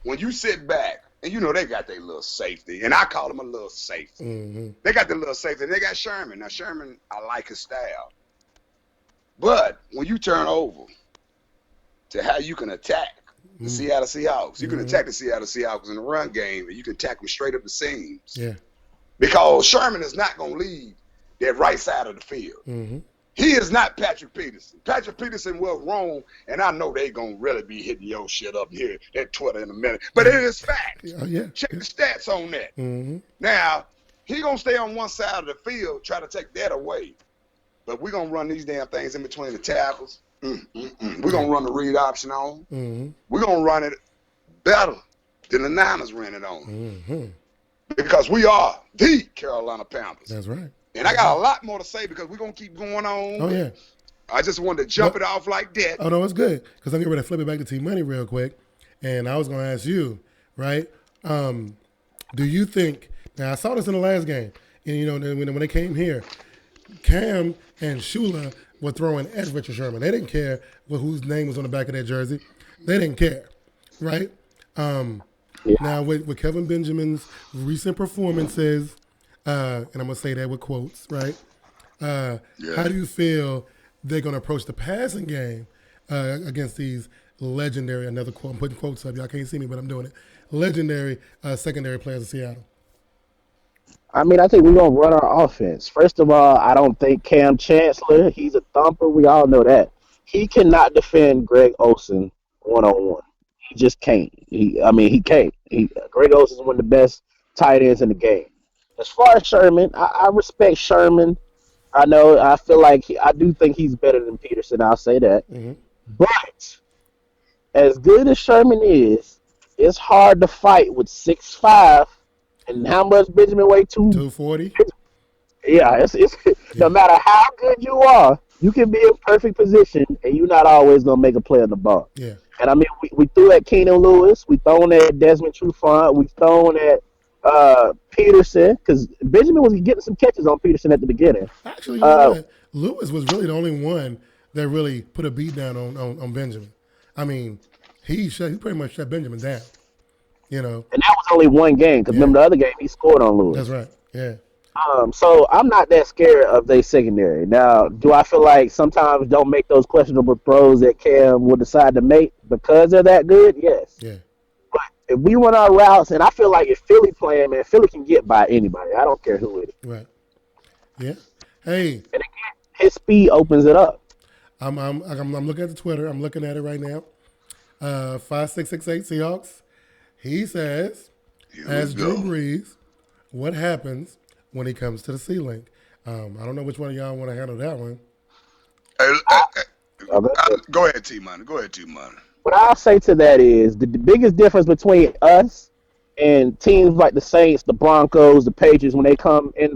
when you sit back, and you know they got their little safety, and I call them a little safety. Mm-hmm. They got their little safety, and they got Sherman. Now, Sherman, I like his style. But when you turn over to how you can attack the Seattle Seahawks, you can attack the Seattle Seahawks in the run game, and you can attack them straight up the seams. Yeah. Because Sherman is not going to leave that right side of the field. Mm-hmm. He is not Patrick Peterson. Patrick Peterson was wrong, and I know they going to really be hitting your shit up here at Twitter in a minute. But it is fact. Yeah. Check the stats on that. Mm-hmm. Now, he going to stay on one side of the field, try to take that away. But we're going to run these damn things in between the tackles. We're going to run the read option on. Mm-hmm. We're going to run it better than the Niners ran it on. Mm-hmm. Because we are the Carolina Panthers. That's right. And I got a lot more to say because we're going to keep going on. Oh, yeah. I just wanted to jump it off like that. Oh, no, it's good. Because I'm getting ready to flip it back to T-Money real quick. And I was going to ask you, right, do you think, now I saw this in the last game, and, you know, when they came here, Cam and Shula were throwing at Richard Sherman. They didn't care whose name was on the back of their jersey. They didn't care, right? Now, with Kevin Benjamin's recent performances, and I'm going to say that with quotes, right? How do you feel they're going to approach the passing game against these legendary, another quote, I'm putting quotes up, y'all can't see me, but I'm doing it, legendary secondary players in Seattle? I mean, I think we're going to run our offense. First of all, I don't think Cam Chancellor, he's a thumper. We all know that. He cannot defend Greg Olsen one-on-one. He just can't. He can't. Greg Olsen is one of the best tight ends in the game. As far as Sherman, I respect Sherman. I do think he's better than Peterson. I'll say that. Mm-hmm. But as good as Sherman is, it's hard to fight with 6'5". And how much Benjamin weigh? 240. Yeah, it's no matter how good you are, you can be in perfect position, and you're not always gonna make a play on the ball. Yeah. And I mean, we threw at Keenan Lewis, we thrown at Desmond Trufant, we thrown at Peterson, because Benjamin was getting some catches on Peterson at the beginning. Actually, you know what? Lewis was really the only one that really put a beat down on Benjamin. I mean, he pretty much shut Benjamin down. You know, and that was only one game because remember the other game he scored on Lewis. That's right. Yeah. So I'm not that scared of their secondary. Now, do I feel like sometimes don't make those questionable throws that Cam will decide to make because they're that good? Yes. Yeah. But if we run our routes, and I feel like if Philly playing, man, Philly can get by anybody. I don't care who it is. Right. Yeah. Hey. And again, his speed opens it up. I'm looking at the Twitter. I'm looking at it right now. 5668 Seahawks. He says, as Drew Brees, what happens when he comes to the C-Link? I don't know which one of y'all want to handle that one. Go ahead, T-Money. what I'll say to that is the biggest difference between us and teams like the Saints, the Broncos, the Patriots when they come in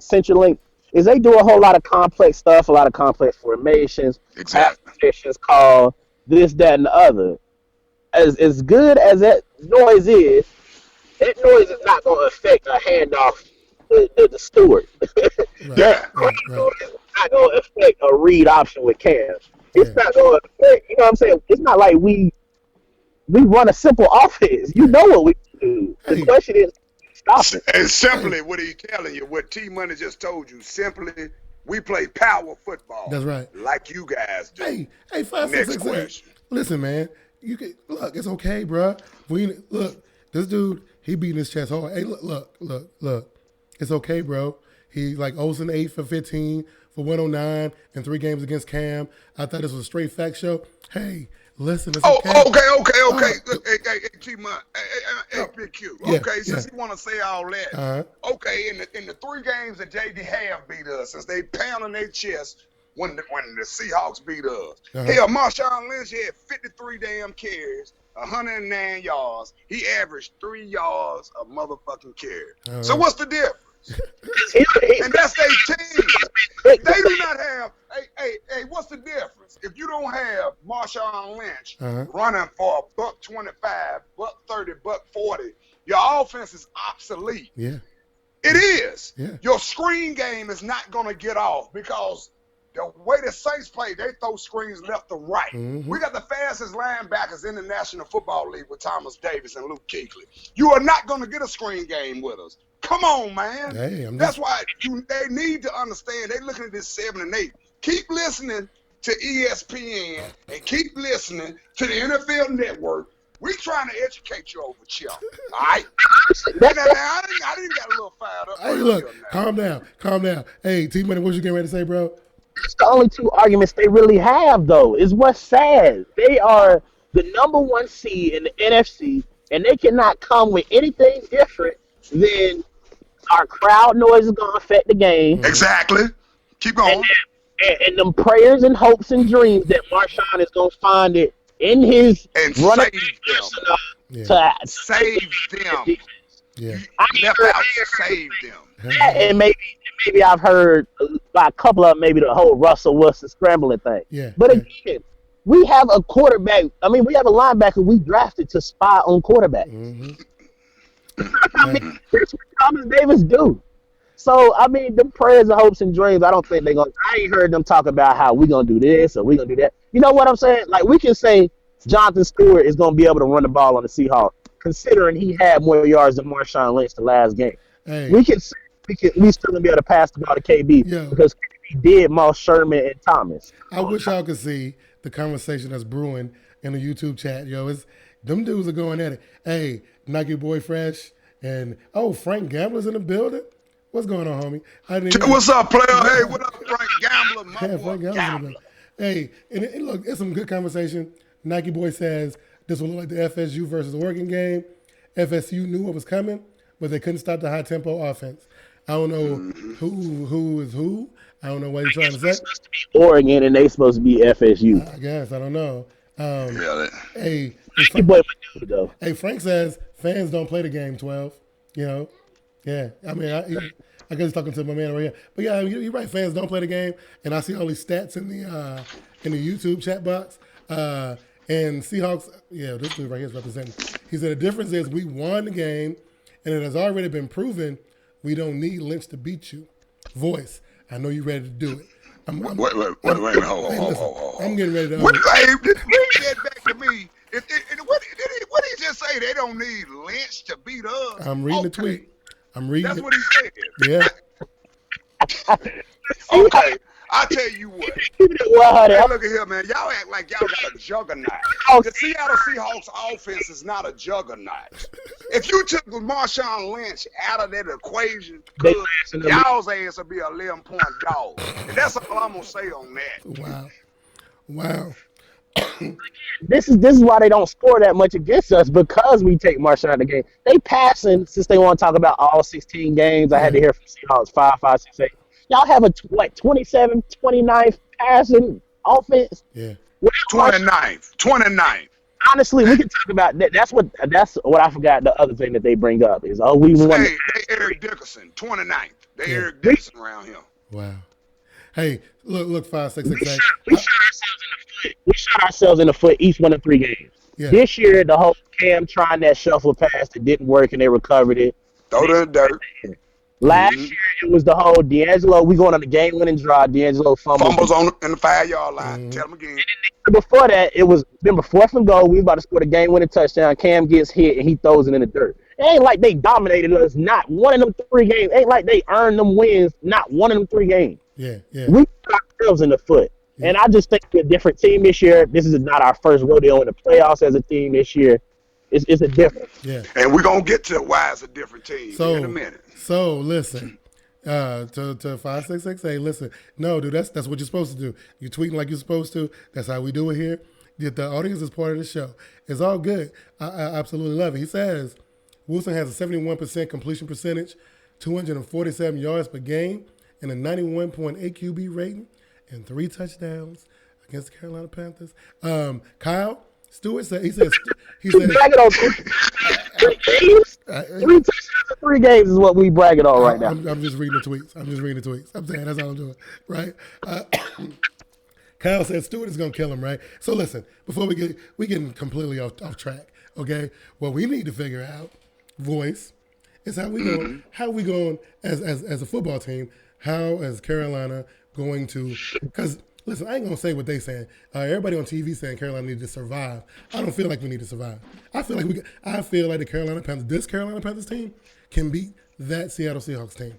CenturyLink is they do a whole lot of complex stuff, a lot of complex formations, have Exactly. positions called this, that, and the other. As good as that noise is not going to affect a handoff to the steward. Right, That Yeah. right, right. noise is not going to affect a read option with Cam. It's Yeah. not going to affect, you know what I'm saying? It's not like we run a simple offense. You Yeah. know what we do. The Hey, question is stop it. And hey. simply, what he telling you, what T Money just told you, simply, we play power football That's right. like you guys do. Hey, five, six, Next six, eight. question. Listen, man. You can look. It's okay, bro. Look. This dude, he beating his chest hard. Hey, look. It's okay, bro. He like 0-8 for 15 for 109 and 3 games against Cam. I thought this was a straight fact show. Hey, listen, it's Oh, okay. okay. Uh, Hey, T Money, hey, Big Q. yeah, Okay, yeah. since you want to say all that, Uh-huh. okay, in the 3 games that JD have beat us, since they pounding their chest when the Seahawks beat us. Uh-huh. Hell, Marshawn Lynch had 53 damn carries, 109 yards. He averaged 3 yards a motherfucking carry. So what's the difference? And that's their team. They do not have. Hey, what's the difference? If you don't have Marshawn Lynch running for a $125, $130, $140, your offense is obsolete. Yeah. It is. Yeah. Your screen game is not going to get off because the way the Saints play, they throw screens left to right. Mm-hmm. We got the fastest linebackers in the National Football League with Thomas Davis and Luke Kuechly. You are not going to get a screen game with us. Come on, man. Hey, That's why they need to understand. They're looking at this 7 and 8. Keep listening to ESPN and keep listening to the NFL Network. We're trying to educate you over here. All right? Now, I didn't got a little fired up. Hey, look, calm down. Hey, T Money, what you getting ready to say, bro? That's the only 2 arguments they really have, though, is what's sad. They are the number 1 seed in the NFC, and they cannot come with anything different than our crowd noise is going to affect the game. Exactly. Keep going. And them prayers and hopes and dreams that Marshawn is going to find it in his and running save them. to Save them. Yeah. Left out, save them. And maybe I've heard by a couple of them, maybe the whole Russell Wilson scrambling thing. Yeah. But again, we have a quarterback. I mean, we have a linebacker we drafted to spy on quarterback. Mm-hmm. I mean, that's what Thomas Davis do. So, I mean, the prayers and hopes and dreams, I don't think they're going to. I ain't heard them talk about how we going to do this or we going to do that. You know what I'm saying? Like, we can say Jonathan Stewart is going to be able to run the ball on the Seahawks, considering he had more yards than Marshawn Lynch the last game. Hey. We can say we still going to be able to pass the ball to KB because KB did Moss Sherman and Thomas. I wish y'all could see the conversation that's brewing in the YouTube chat. Yo, them dudes are going at it. Hey, Nike Boy Fresh and Frank Gambler's in the building. What's going on, homie? What's up, player? Hey, what up, Frank Gambler? My Yeah, boy, Frank Gambler's in the building. Hey, and look, it's some good conversation. Nike Boy says this will look like the FSU versus Oregon game. FSU knew what was coming, but they couldn't stop the high tempo offense. I don't know who is who. I don't know what he's trying to say. Oregon and they supposed to be FSU. I guess I don't know. Hey, Frank says fans don't play the game 12. You know, yeah. I mean, I guess he's talking to my man over here. But yeah, you're right. Fans don't play the game, and I see all these stats in the YouTube chat box. And Seahawks, this dude right here is representing. He said the difference is we won the game, and it has already been proven we don't need Lynch to beat you. Voice, I know you're ready to do it. Wait, hold. I'm getting ready to. Bring that back to me. What did he just say? They don't need Lynch to beat us. I'm reading the tweet. I'm reading. That's what he said. Yeah. Okay. I tell you what. Hey, look at here, man. Y'all act like y'all got a juggernaut. The Seattle Seahawks offense is not a juggernaut. If you took Marshawn Lynch out of that equation, y'all's ass would be a 11-point dog. And that's all I'm gonna say on that. Wow. This is why they don't score that much against us, because we take Marshawn out of the game. They passing, since they want to talk about all 16 games. I had to hear from Seahawks 5, 6, 8. Y'all have a 27, 29th passing offense. Yeah. 29th. honestly, we can talk about that. That's what I forgot. The other thing that they bring up is, we won. Hey, they Eric Dickerson, 29th. They Yeah. Eric Dickerson around here. Wow. Hey, look, 566. We shot ourselves in the foot. We shot ourselves in the foot each one of 3 games. Yeah. This year, the whole Cam trying that shuffle pass that didn't work and they recovered it. Throw it in the dirt. Last year, it was the whole D'Angelo. We going on the game-winning drive. D'Angelo Fumbles in the 5-yard line. Tell them again. Before that, it was, remember, 4th and goal. We was about to score the game-winning touchdown. Cam gets hit and he throws it in the dirt. It ain't like they dominated us. Not one of them 3 games. Ain't like they earned them wins. Not one of them 3 games. Yeah. We shot ourselves in the foot. Yeah. And I just think we're a different team this year. This is not our first rodeo in the playoffs as a team this year. It's a difference. Yeah. And we're going to get to why it's a different team in a minute. So, listen, to 5668, listen. No, dude, that's what you're supposed to do. You're tweeting like you're supposed to. That's how we do it here. The audience is part of the show. It's all good. I absolutely love it. He says Wilson has a 71% completion percentage, 247 yards per game, and a 91.8 QB rating, and 3 touchdowns against the Carolina Panthers. Kyle Stewart said, he said, bragging on 3 games? 3 touchdowns in 3 games is what we bragging on right now. I'm just reading the tweets. I'm saying that's all I'm doing, right? Kyle said Stewart is going to kill him, right? So listen, before we getting completely off track, okay? What we need to figure out, voice, is how we going as a football team. How is Carolina going to? Because listen, I ain't gonna say what they saying. Everybody on TV saying Carolina needs to survive. I don't feel like we need to survive. I feel like the Carolina Panthers, this Carolina Panthers team, can beat that Seattle Seahawks team.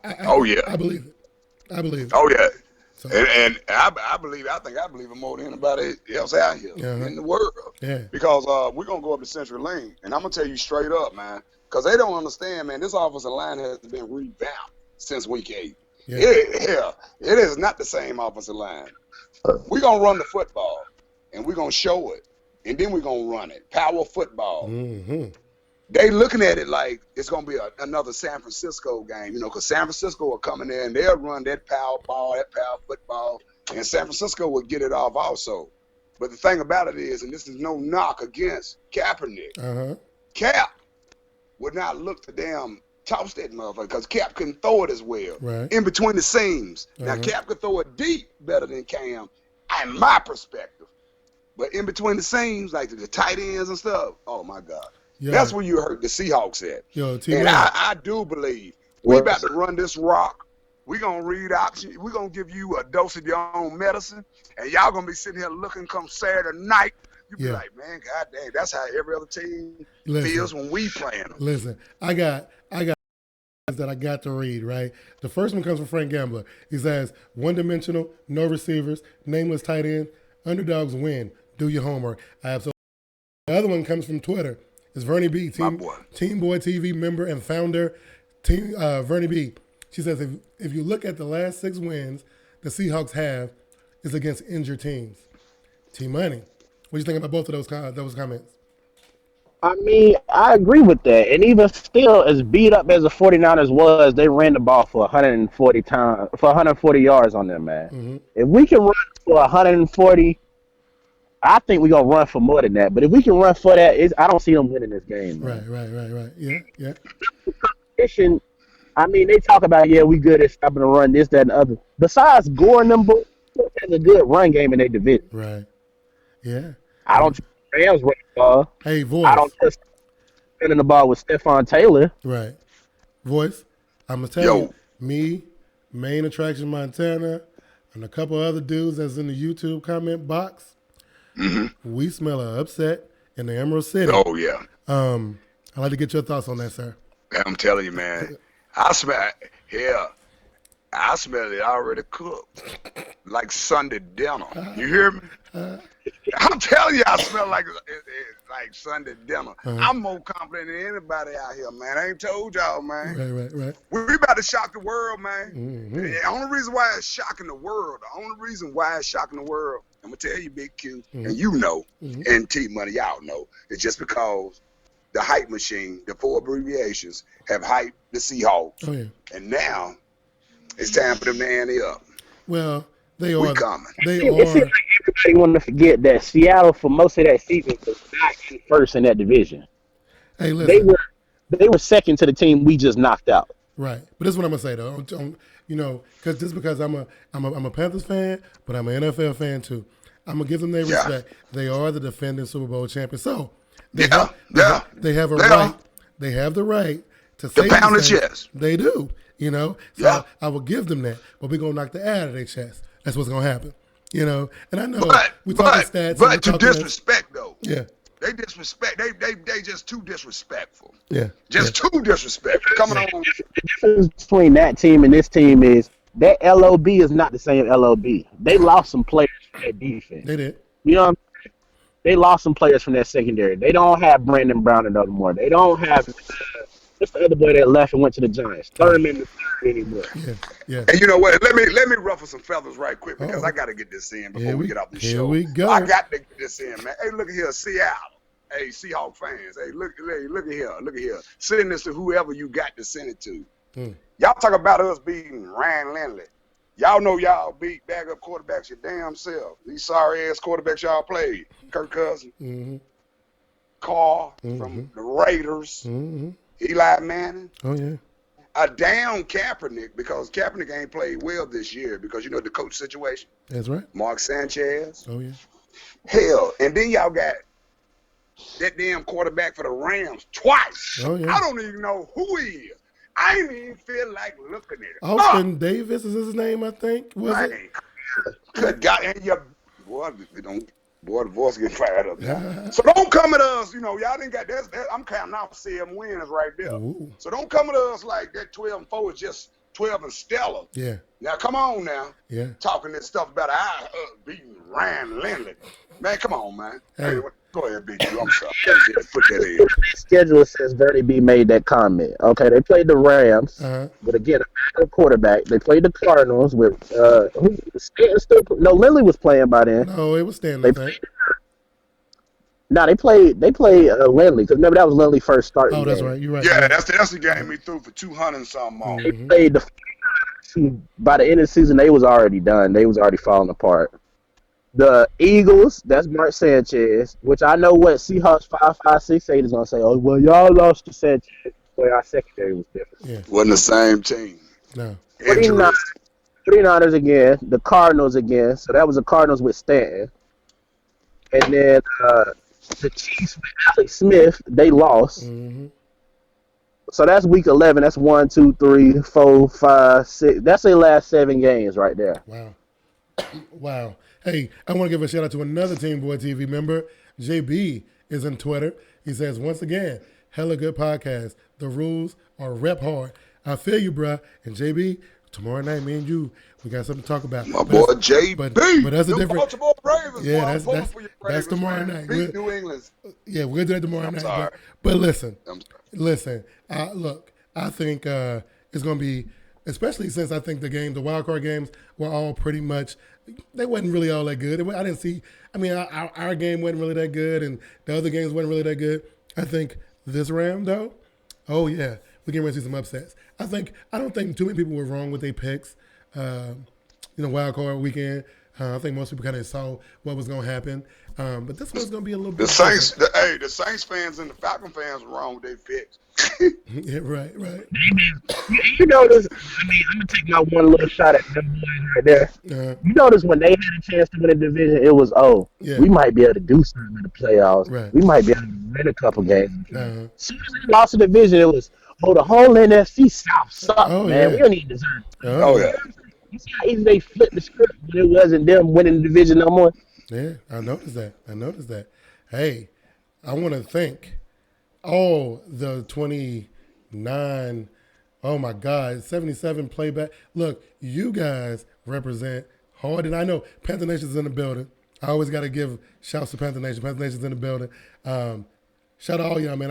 I believe it. Oh yeah. So, and I believe it more than anybody else out here in the world. Yeah. Because we're gonna go up to Central Lane, and I'm gonna tell you straight up, man. Because they don't understand, man. This offensive line has been revamped since week 8. Yeah. It is not the same offensive line. We're going to run the football, and we're going to show it, and then we're going to run it. Power football. Mm-hmm. They looking at it like it's going to be another San Francisco game, because San Francisco will come in there, and they'll run that power ball, that power football, and San Francisco will get it off also. But the thing about it is, and this is no knock against Kaepernick, Cap would not look to damn toss that motherfucker because Cap couldn't throw it as well. Right. In between the seams. Now, Cap could throw it deep better than Cam, in my perspective. But in between the seams, like the tight ends and stuff, oh, my God. That's where you hurt the Seahawks at. And I do believe we about to run this rock. We're going to read options. We're going to give you a dose of your own medicine. And y'all going to be sitting here looking come Saturday night. You be like, man, God dang, that's how every other team feels when we playing them. Listen, I got that I got to read, right? The first one comes from Frank Gambler. He says, one-dimensional, no receivers, nameless tight end, underdogs win. Do your homework. I absolutely. The other one comes from Twitter. It's Vernie B, TeamBoydTV member and founder. Vernie B. She says, if you look at the last 6 wins the Seahawks have, is against injured teams. T-Money. What do you think about both of those comments? I mean, I agree with that. And even still, as beat up as the 49ers was, they ran the ball for 140 yards on them, man. Mm-hmm. If we can run for 140, I think we're going to run for more than that. But if we can run for that, I don't see them winning this game, man. Right. Yeah. Competition, I mean, they talk about, we good at stopping the run, this, that, and the other. Besides Gore and them, there's a good run game in their division. Right. Yeah. I don't Rams run the ball. Hey, voice. I don't trust running the ball with Stephon Taylor. Right. Voice, I'm going to tell you, me, Main Attraction Montana, and a couple other dudes that's in the YouTube comment box, we smell an upset in the Emerald City. Oh, yeah. I'd like to get your thoughts on that, sir. I'm telling you, man. I smell it already cooked. Like Sunday dinner. You hear me? I'm telling you, I smell like Sunday dinner. I'm more confident than anybody out here, man. I ain't told y'all, man. Right. We about to shock the world, man. Mm-hmm. The only reason why it's shocking the world, I'm going to tell you, Big Q, and you know, and T-Money, y'all know, it's just because the hype machine, the 4 abbreviations, have hyped the Seahawks. Oh, yeah. And now it's time for them to ante up. Well, They We are. coming. They It seems are. like everybody want to forget that Seattle for most of that season was not in first in that division. Hey, They listen. were they were second to the team we just knocked out. Right, but this is what I'm gonna say though. You know, because I'm a Panthers fan, but I'm an NFL fan too. I'm gonna give them their Yeah. respect. They are the defending Super Bowl champions, so Yeah. Yeah. they have a They right. are. They have the right to The say pound these of things. chest. They do, you know. So Yeah. I will give them that, but we're gonna knock the air out of their chest. That's what's gonna happen, you know. And I know we talking stats. and we're But to talking disrespect though. yeah, They disrespect. They just too disrespectful. yeah, Just too disrespectful. Coming on. The difference between that team and this team is that LOB is not the same LOB. They lost some players from their defense. they did. You know, they lost some players from their secondary. They don't have Brandon Brown no more. They don't have what's the other boy that left and went to the Giants? Thurman anymore. Yeah, yeah. And you know what? Let me ruffle some feathers right quick because Uh-oh. I got to get this in before Here we get off the here show. we go. I got to get this in, man. Hey, look at here, Seattle. Hey, Seahawk fans. Hey, look at here. Look at here. Send this to whoever you got to send it to. Y'all talk about us beating Ryan Lindley. Y'all know y'all beat backup quarterbacks your damn self. These sorry ass quarterbacks y'all played. Kirk Cousins, Carr from the Raiders, Eli Manning. Oh yeah. A down Kaepernick because Kaepernick ain't played well this year because you know the coach situation. That's right. Mark Sanchez. Oh yeah. Hell, and then y'all got that damn quarterback for the Rams twice. Oh, yeah. I don't even know who he is. I ain't even feel like looking at it. Austin Davis is his name, I think. Was it? Good God, and your boy, the voice getting fired up now. So don't come at us, you know, y'all didn't got that. I'm counting out 7 wins right there. Ooh. So don't come at us like that 12-4 is just 12 and stellar. Yeah. Now come on now. Yeah. Talking this stuff about beating Ryan Lindley. Man, come on, man. Hey. Go ahead, beat you. I'm sorry. Put that in. Schedule says Verdi B made that comment. Okay, they played the Rams, but again, a backup quarterback. They played the Cardinals with Lindley was playing by then. No, it was Stanley. They played Lindley because remember that was Lindley first starting. Oh, that's game. right. You're right. Yeah, that's the game he threw for 200 and something more. They played by the end of the season. They was already done. They was already falling apart. The Eagles, that's Mark Sanchez, which I know what Seahawks 556 is gonna say. Oh well, y'all lost to Sanchez. Well, our secondary was different. Yeah. Wasn't the same team. No. 49ers again, the Cardinals again. So that was the Cardinals with Stanton. And then the Chiefs with Alex Smith, they lost. So that's week 11. That's 1, 2, 3, 4, 5, 6. That's their last 7 games right there. Wow. Wow. Hey, I want to give a shout out to another Team Boy TV member. JB is on Twitter. He says, once again, hella good podcast. The rules are rep hard. I feel you, bruh. And JB, tomorrow night, me and you, we got something to talk about. My boy JB. But that's a different. Baltimore Ravens, Yeah, boy. that's tomorrow night. Beat New England. Yeah, we're gonna do that tomorrow night. Sorry. But listen, look, I think it's gonna be, especially since I think the wild card games were all pretty much, they wasn't really all that good. I didn't see. I mean, our game wasn't really that good, and the other games wasn't really that good. I think this round though, oh yeah, we're getting ready to see some upsets. I don't think too many people were wrong with their picks. Wild card weekend. I think most people kind of saw what was going to happen. But this one's going to be a little bit. The Saints fans and the Falcon fans were wrong with their picks. Yeah, right. You notice, I'm going to take my one little shot at them boys right there. You notice when they had a chance to win a division, it was, we might be able to do something in the playoffs. Right. We might be able to win a couple games. As soon as they lost the division, it was, the whole NFC South sucked, man. Yeah. We don't even deserve it. Oh, yeah. You see how easy they flipped the script when it wasn't them winning the division no more? Yeah, I noticed that. Hey, I want to thank all the 29, oh my God, 77 playback. Look, you guys represent hard, and I know Panther Nation's in the building. I always got to give shouts to Panther Nation. Panther Nation's in the building. Shout out to all y'all, man.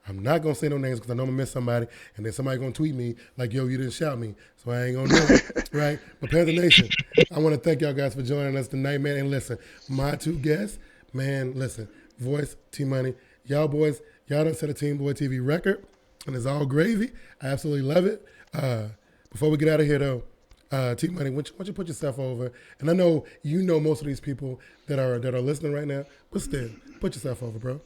I'm not gonna say no names because I know I'm gonna miss somebody, and then somebody gonna tweet me like, "Yo, you didn't shout me," so I ain't gonna do it, right? But Panther Nation, I want to thank y'all guys for joining us tonight, man. And listen, my 2 guests, man. Listen, Voice, T Money, y'all boys, y'all done set a Team Boy TV record, and it's all gravy. I absolutely love it. Before we get out of here, though, T Money, why don't you put yourself over? And I know you know most of these people that are listening right now, but still, put yourself over, bro.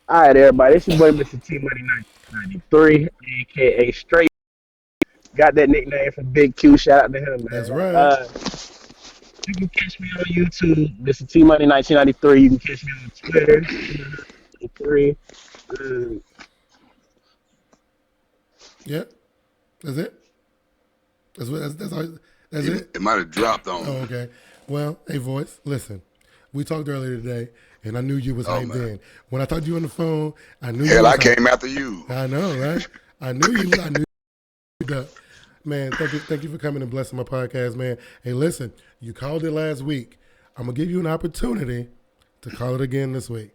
All right, everybody. It's your boy, Mr. T Money 1993, aka Straight. Got that nickname from Big Q. Shout out to him, man. That's right. You can catch me on YouTube, Mr. T Money 1993. You can catch me on Twitter, T93. Yeah, that's it. That's all. That's it. It might have dropped on. Oh, okay. Well, hey, voice. Listen, we talked earlier today, and I knew you was hyped in. When I talked to you on the phone, I knew. Hell, you was I came after you. I know, right? I knew you. I knew. Man, thank you for coming and blessing my podcast, man. Hey, listen, you called it last week. I'm gonna give you an opportunity to call it again this week.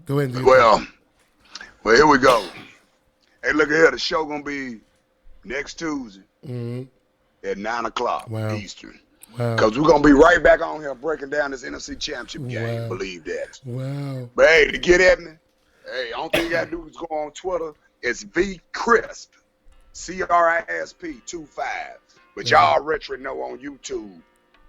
Go ahead and do Well, here we go. Hey, look here. The show gonna be next Tuesday at 9:00 Wow. Eastern. Wow. Because we're gonna be right back on here breaking down this NFC Championship game. Wow. Believe that. Wow. But hey, to get at me, hey, only thing you gotta do is go on Twitter. It's VCrisp, CRISP 25. But y'all already know on YouTube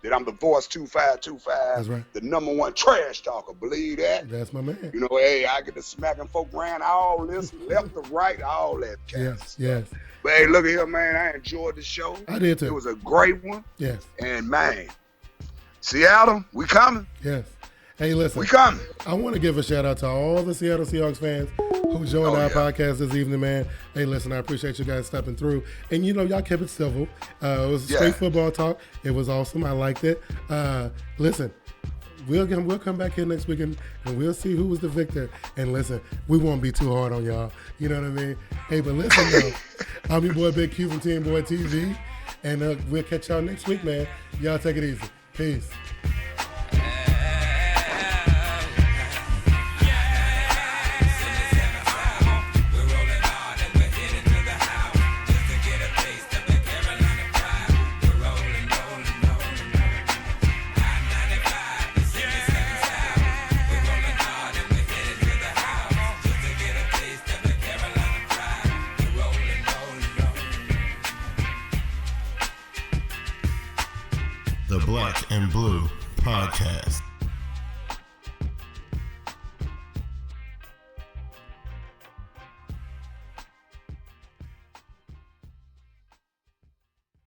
that I'm the voice 2525. That's right. The #1 trash talker. Believe that. That's my man. You know, hey, I get to smacking folk around all this, left to right, all that kind of stuff. Yes. But hey, look at here, man. I enjoyed the show. I did too. It was a great one. Yes. And man, Seattle, we coming. Yes. Hey, listen. We coming. I want to give a shout out to all the Seattle Seahawks fans who joined our podcast this evening, man. Hey, listen, I appreciate you guys stepping through. And, you know, y'all kept it civil. It was straight football talk. It was awesome. I liked it. Listen, we'll come back here next weekend and we'll see who was the victor. And listen, we won't be too hard on y'all. You know what I mean? Hey, but listen, though. I'm your boy Big Q from TeamBoydTV. And we'll catch y'all next week, man. Y'all take it easy. Peace. The Black and Blue Podcast.